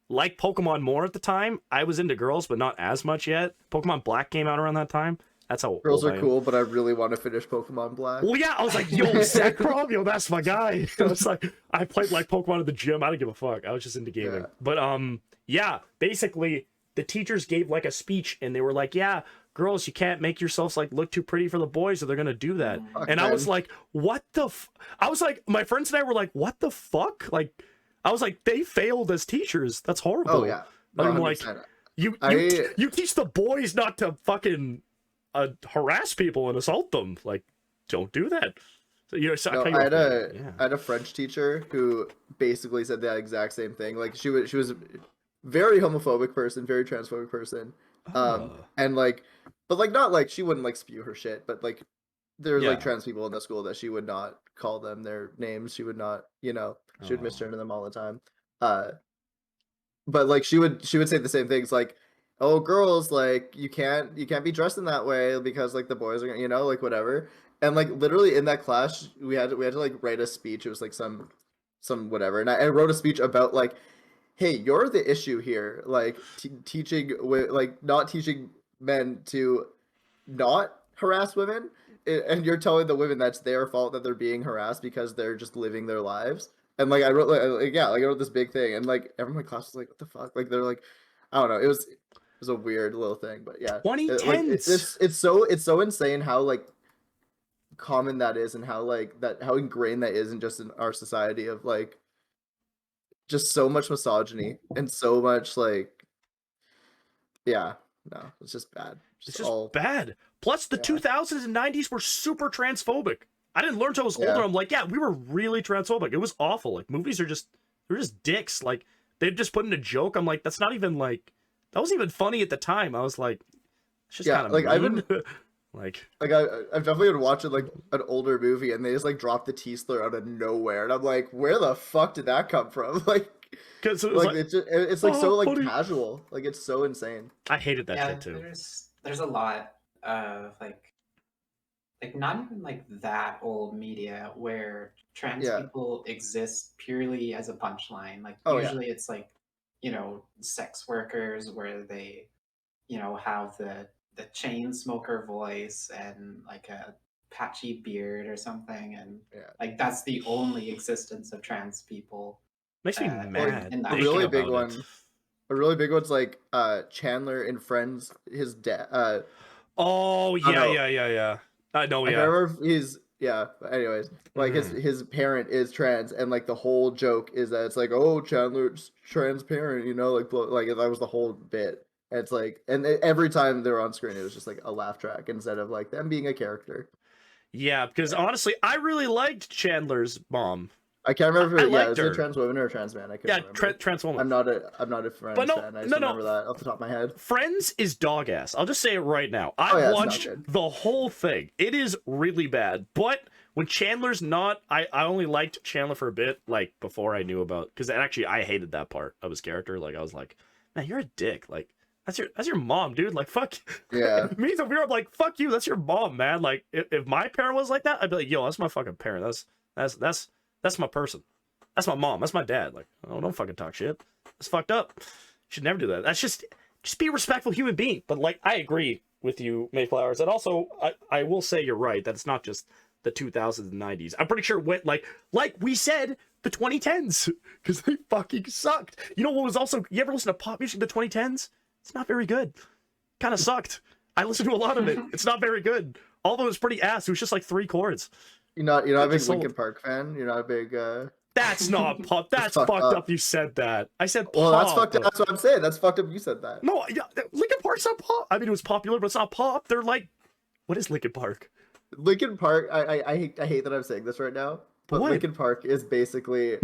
liked Pokemon more at the time. I was into girls, but not as much yet. Pokemon Black came out around that time. That's how girls are cool, but I really want to finish Pokemon Black. Well, yeah, I was like, yo, Zekrom, yo, that's my guy. I was like, I played like Pokemon at the gym. I didn't give a fuck. I was just into gaming. Yeah. But yeah, basically the teachers gave like a speech and they were like, yeah, girls, you can't make yourselves like look too pretty for the boys or they're gonna do that. Mm. And I was like, what the I was like, my friends and I were like, what the fuck? Like, I was like, they failed as teachers. That's horrible. Oh yeah. I'm like, 100%. you teach the boys not to fucking harass people and assault them. Like, don't do that. So, you know, so No, I had a French teacher who basically said that exact same thing. Like she was a very homophobic person, very transphobic person. And like, but like not like she wouldn't like spew her shit, but like there's like trans people in the school that she would not call them their names. She would not, you know, she would misgender them all the time. But like she would say the same things like, oh girls, like you can't be dressed in that way because like the boys are gonna, you know, like whatever. And like literally in that class we had to like write a speech. It was like some whatever, and I wrote a speech about like, hey, you're the issue here, like teaching like not teaching men to not harass women, and you're telling the women that's their fault that they're being harassed because they're just living their lives. And like I wrote like I wrote this big thing, and like everyone in my class was like, what the fuck? Like they're like, I don't know, it was a weird little thing, but yeah, 2010s. It's so insane how like common that is, and how how ingrained that is in just in our society of like just so much misogyny and so much like, yeah, no, it's just bad. It's just bad. Plus the 2000s and 90s were super transphobic. I didn't learn until I was older. I'm like, yeah, we were really transphobic. It was awful. Like movies they're just dicks. Like they just put in a joke. I'm like, that's not even like, that wasn't even funny at the time. I was like, it's just kind of like mean. I've definitely been watching like an older movie and they just like dropped the T slur out of nowhere, and I'm like, where the fuck did that come from? Like, because it's like so like funny. casual. Like it's so insane. I hated that shit too. There's a lot of like not even like that old media where trans people exist purely as a punchline. Like usually it's like, you know, sex workers where they, you know, have the chain smoker voice and like a patchy beard or something, and like that's the only existence of trans people. Makes me mad. A really big one's like Chandler in Friends, his dad. Oh yeah. I know, yeah. I remember he's but anyways, like his parent is trans, and like the whole joke is that it's like, oh, Chandler's trans parent, you know, like that was the whole bit. And it's like, and every time they were on screen, it was just like a laugh track instead of like them being a character. Yeah, because honestly, I really liked Chandler's mom. I can't remember. Is it a trans woman or a trans man? I can't remember. Trans woman. I'm not a Friends fan. I just remember that off the top of my head. Friends is dog ass. I'll just say it right now. I watched the whole thing. It is really bad. But when Chandler's not, I only liked Chandler for a bit, like before I knew about, because actually I hated that part of his character. Like I was like, man, you're a dick. Like that's your mom, dude. Like fuck. Yeah. Me as a viewer, I'm like, fuck you. That's your mom, man. Like if my parent was like that, I'd be like, yo, that's my fucking parent. That's my person. That's my mom. That's my dad. Like, oh, don't fucking talk shit. That's fucked up. You should never do that. That's just be a respectful human being. But like, I agree with you, Mayflowers. And also, I will say you're right that it's not just the 2000s and 90s. I'm pretty sure it went like we said, the 2010s, because they fucking sucked. You know what was also? You ever listen to pop music in the 2010s? It's not very good. Kind of sucked. I listened to a lot of it. It's not very good. Although it was pretty ass. It was just like 3 chords. You're not a big Linkin Park fan. You're not a big. That's not pop. That's fucked up. You said that. I said pop. Well, that's fucked up. That's what I'm saying. That's fucked up. You said that. No, Linkin Park's not pop. I mean, it was popular, but it's not pop. They're like, what is Linkin Park? Linkin Park. I hate that I'm saying this right now, but what? Linkin Park is basically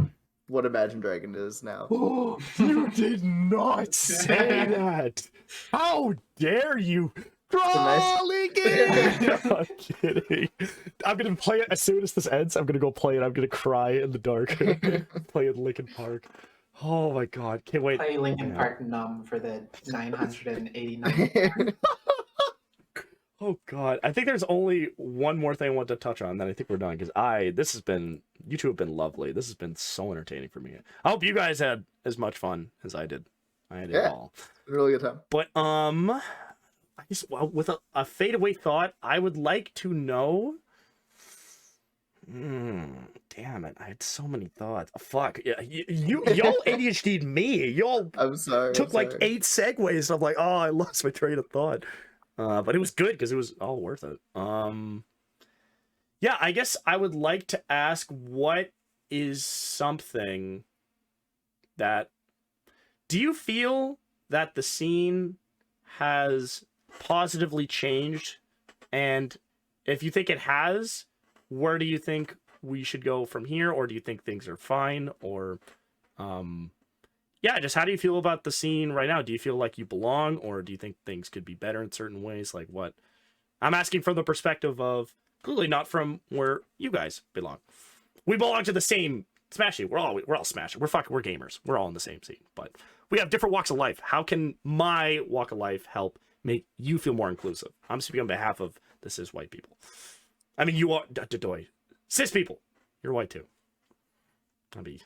what Imagine Dragon is now. Oh, you did not say that. How dare you? Lincoln! I'm kidding. I'm gonna play it as soon as this ends. I'm gonna go play it. I'm gonna cry in the dark. Playing Linkin Park. Oh my god, can't wait. Play Linkin Park Numb for the 989. Oh god, I think there's only one more thing I want to touch on, then I think we're done. Because you two have been lovely. This has been so entertaining for me. I hope you guys had as much fun as I did. I had it all. Really good time. But I guess, well, with a fadeaway thought, I would like to know. Damn it! I had so many thoughts. Fuck, yeah, y'all ADHD'd me. Y'all. I'm sorry. Took like 8 segues. And I'm like, oh, I lost my train of thought. But it was good because it was all worth it. Yeah, I guess I would like to ask, what is something that, do you feel that the scene has positively changed? And if you think it has, where do you think we should go from here? Or do you think things are fine? Or, yeah, just how do you feel about the scene right now? Do you feel like you belong, or do you think things could be better in certain ways? Like what? I'm asking from the perspective of, clearly not from where you guys belong. We belong to the same Smashy. We're all Smashy. We're gamers. We're all in the same scene, but we have different walks of life. How can my walk of life help make you feel more inclusive? I'm speaking on behalf of the cis white people. I mean, you are cis people. You're white too. I'll be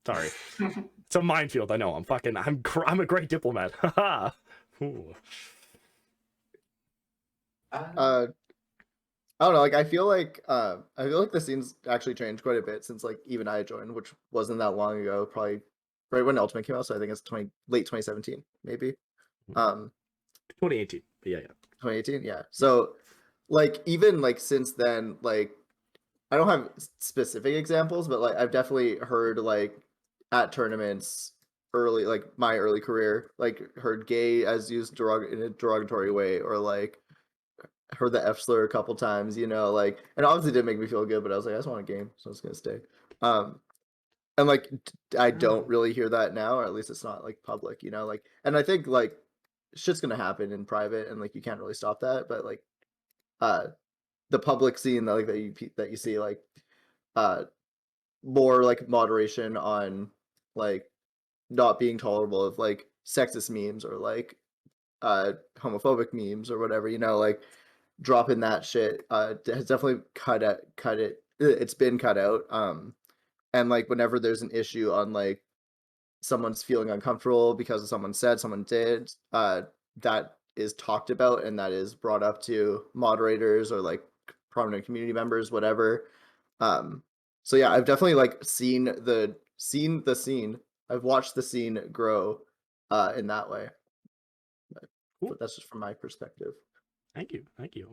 sorry. It's a minefield. I know. I'm a great diplomat. Haha. Ooh. I don't know. Like I feel like the scene's actually changed quite a bit since like even I joined, which wasn't that long ago. Probably right when Ultimate came out. So I think it's late 2017, maybe. 2018. But yeah. 2018. Yeah. So like even like since then, like I don't have specific examples, but like I've definitely heard like at tournaments early, like my early career, like heard gay as used in a derogatory way, or like heard the F slur a couple times, like, and obviously it didn't make me feel good, but I was like, I just want a game, so it's gonna stay. And like I don't really hear that now, or at least it's not like public, like, and I think like shit's gonna happen in private, and like you can't really stop that, but like uh the public scene that like that you see like uh more like moderation on like not being tolerable of like sexist memes or like homophobic memes or whatever, like dropping that shit has definitely it's been cut out. And like whenever there's an issue on like someone's feeling uncomfortable because of someone did, that is talked about and that is brought up to moderators or like prominent community members, whatever. So yeah, I've definitely like seen the scene. I've watched the scene grow in that way. Cool. But that's just from my perspective. Thank you.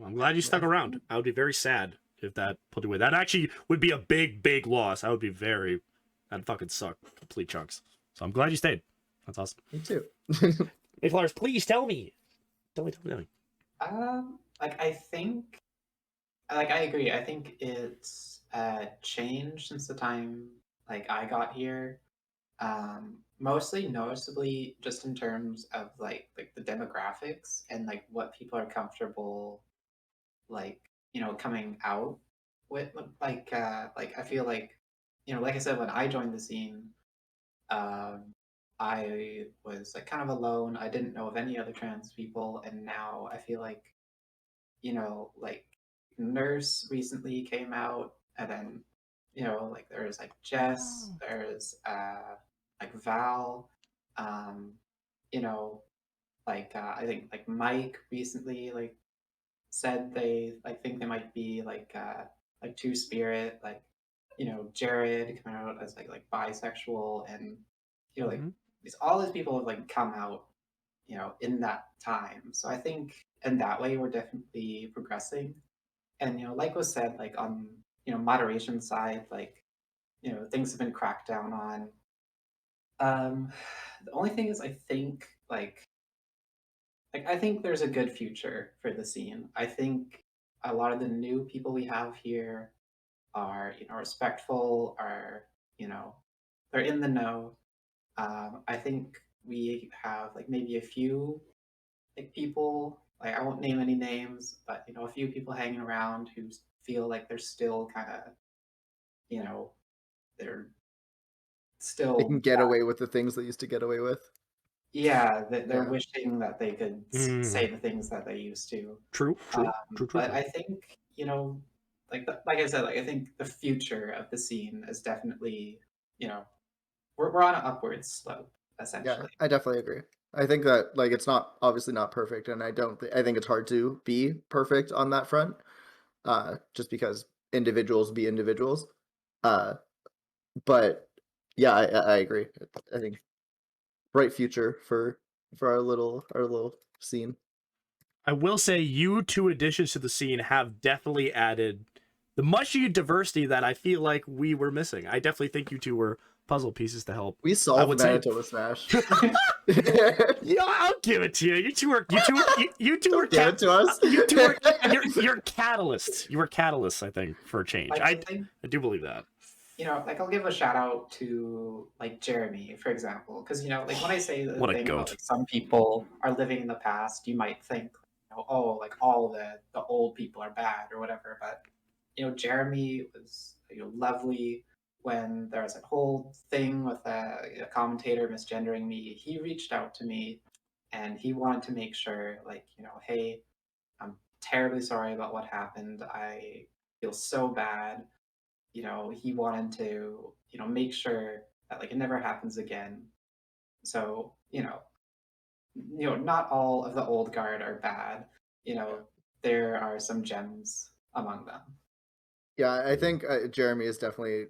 I'm glad you stuck around. I would be very sad if that put away. That actually would be a big loss. That'd fucking suck. Complete chunks. So I'm glad you stayed. That's awesome. Me too. Hey, Flowers, please tell me. Tell me. Like I think, like I agree. I think it's changed since the time like I got here. Mostly noticeably just in terms of like the demographics and like what people are comfortable like coming out with, like I feel like like I said, when I joined the scene, I was like kind of alone. I didn't know of any other trans people, and now I feel like like Nurse recently came out, and then like there's like Jess, there's like Val, um, you know like I think like Mike recently like said they like think they might be like Two Spirit, like Jared coming out as like bisexual, and like these all these people have like come out in that time. So I think in that way we're definitely progressing. And like was said, like on moderation side, like things have been cracked down on. The only thing is, I think like I think there's a good future for the scene. I think a lot of the new people we have here are respectful, are they're in the know. I think we have like maybe a few like people, like I won't name any names, but a few people hanging around who feel like they're still kind of you know they're They can still get away with the things they used to get away with. yeah, that they're Yeah. wishing that they could say the things that they used to. True. But I think like I said, like I think the future of the scene is definitely we're on an upward slope Yeah, essentially. I definitely agree. I think that like it's not obviously not perfect, and I think it's hard to be perfect on that front. Just because individuals be individuals. Uh, but yeah, I agree. I think bright future for our little scene. I will say you two additions to the scene have definitely added the much needed diversity that I feel like we were missing. I definitely think you two were puzzle pieces to help. We I solved would say- Manitoba Smash. Yeah, I'll give it to you. You two are Don't give it to us. you two are you're catalysts. You were catalysts, I think, for a change. Like, I think, do believe that. you know, like I'll give a shout out to like Jeremy, for example, because you know, like when I say the What a thing goat. about like some people are living in the past, you might think, you know, oh, like all the old people are bad or whatever. But you know, Jeremy was lovely when there was that whole thing with a commentator misgendering me. He reached out to me, and he wanted to make sure, like, you know, hey, I'm terribly sorry about what happened. I feel so bad. You know, he wanted to, you know, make sure that like it never happens again. So, not all of the old guard are bad. You know, there are some gems among them. Yeah, I think Jeremy is definitely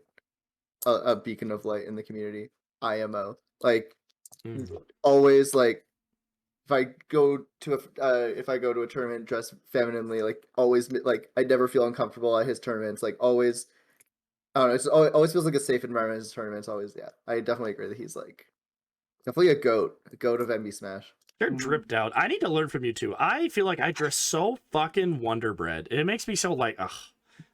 a beacon of light in the community. IMO, like always, like if I go to a tournament dressed femininely, like always, like I never feel uncomfortable at his tournaments. Like always, I don't know. It's always feels like a safe environment at his tournaments. Always, yeah. I definitely agree that he's like definitely a goat of MB Smash. You're dripped out. I need to learn from you two. I feel like I dress so fucking Wonder Bread. It makes me so like, ugh.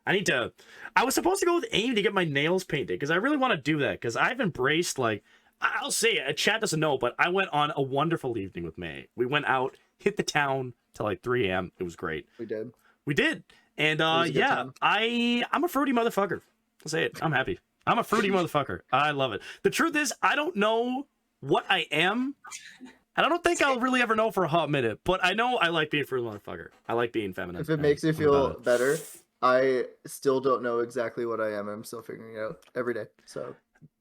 I was supposed to go with AIM to get my nails painted because I really want to do that because I've embraced, like, I'll say it, chat doesn't know, but I went on a wonderful evening with May. We went out, hit the town till like 3 a.m. It was great. We did. And was a good yeah, time. I'm a fruity motherfucker. I'll say it. I'm happy. I'm a fruity motherfucker. I love it. The truth is, I don't know what I am. And I don't think I'll really ever know for a hot minute, but I know I like being a fruity motherfucker. I like being feminine. If it makes you feel better, I still don't know exactly what I am. I'm still figuring it out every day. So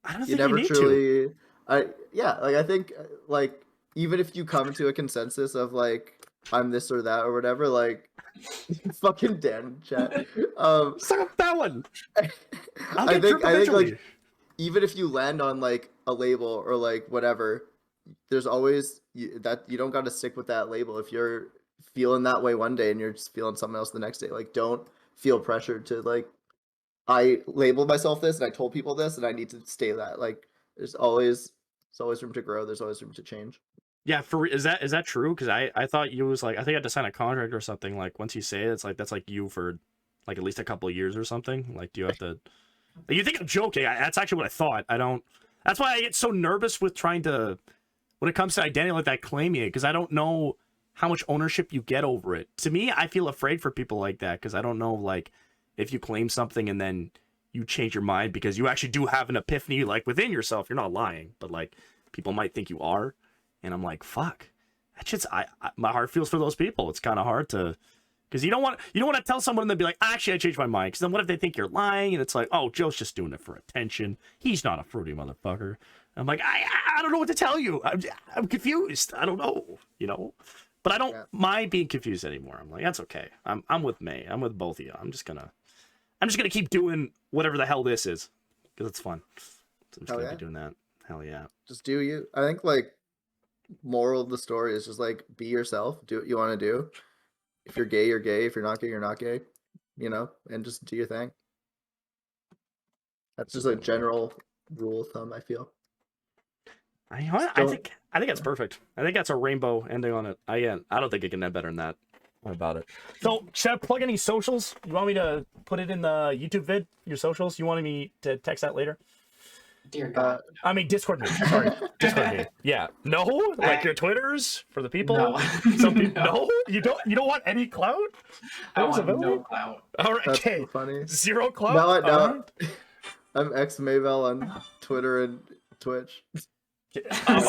I don't you think never you need to. truly. I think like even if you come to a consensus of like I'm this or that or whatever, like fucking Dan chat. Suck up that one. I'll I get think drip eventually. like even if you land on like a label or like whatever, there's always that you don't got to stick with that label. If you're feeling that way one day and you're just feeling something else the next day, like don't feel pressured to like I labeled myself this and I told people this and I need to stay that. Like there's always room to grow. There's always room to change. Yeah, is that true? Because I thought you was like, I think I had to sign a contract or something. Like once you say it, it's like that's like you for like at least a couple of years or something. Like do you have to? Like, you think I'm joking? That's actually what I thought. I don't. That's why I get so nervous with trying to when it comes to identity like that claiming it because I don't know how much ownership you get over it. To me, I feel afraid for people like that because I don't know like if you claim something and then you change your mind because you actually do have an epiphany like within yourself. You're not lying, but like people might think you are. And I'm like, fuck. That shit's my heart feels for those people. It's kind of hard to because you don't want to tell someone and then be like, actually, I changed my mind. Because then what if they think you're lying? And it's like, oh, Joe's just doing it for attention. He's not a fruity motherfucker. I'm like, I don't know what to tell you. I'm confused. I don't know, But I don't mind being confused anymore. I'm like, that's okay. I'm with May. I'm with both of you. I'm just gonna keep doing whatever the hell this is because it's fun. So I'm just gonna be doing that. Hell yeah. Just do you. I think like moral of the story is just like be yourself. Do what you want to do. If you're gay, you're gay. If you're not gay, you're not gay. And just do your thing. That's just a general rule of thumb, I feel. I think that's perfect. I think that's a rainbow ending on it. I don't think it can end better than that. What about it? So, should I plug any socials? You want me to put it in the YouTube vid? Your socials? You wanted me to text that later? Dear God. I mean, Discord me. Sorry. Discord me. Yeah. No? Like your Twitters for the people? No. Some people. No? You don't want any clout? I want no clout. All right. That's Okay. so funny. Zero clout? No, All right. I'm Mayvel on Twitter and Twitch.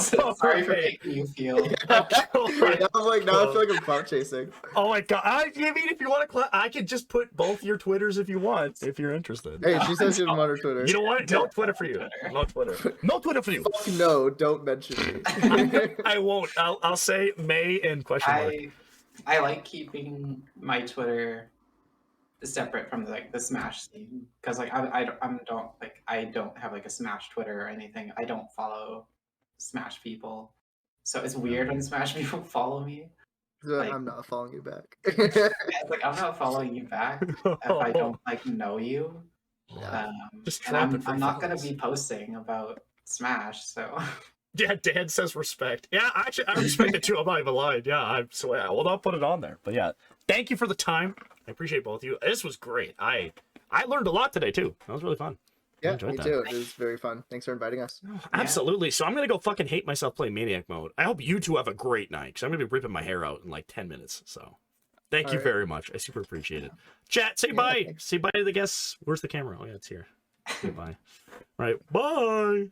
Sorry for making you feel. Now I feel like I'm clout chasing. Oh my god! I mean, if you want to, I could just put both your Twitters if you want, if you're interested. Hey, she says she doesn't want her Twitter. You know what? No Twitter for you. No Twitter. No Twitter for you. Fuck no! Don't mention me. I won't. I'll say May and question mark. I like keeping my Twitter separate from like the Smash scene because like I don't have like a Smash Twitter or anything. I don't follow Smash people, so it's weird when Smash people follow me. So Like- I'm not following you back. Yeah, it's like I'm not following you back if I don't like know you. Just And drop it for I'm not gonna follows. be posting about Smash, so Yeah, Dan says respect. Yeah, actually, I respect it too. I'm not even lying. Yeah, so yeah, well, I'll put it on there. But yeah, thank you for the time. I appreciate both of you. This was great. I learned a lot today too. That was really fun. I Yeah, enjoyed me that. too. It was very fun. Thanks for inviting us. Absolutely. So I'm gonna go fucking hate myself playing Maniac mode. I hope you two have a great night because I'm gonna be ripping my hair out in like 10 minutes. So thank All you right. very much. I super appreciate it. Chat, say Yeah, bye. thanks. Say bye to the guests. Where's the camera? Oh yeah, it's here. Say bye. All right, bye.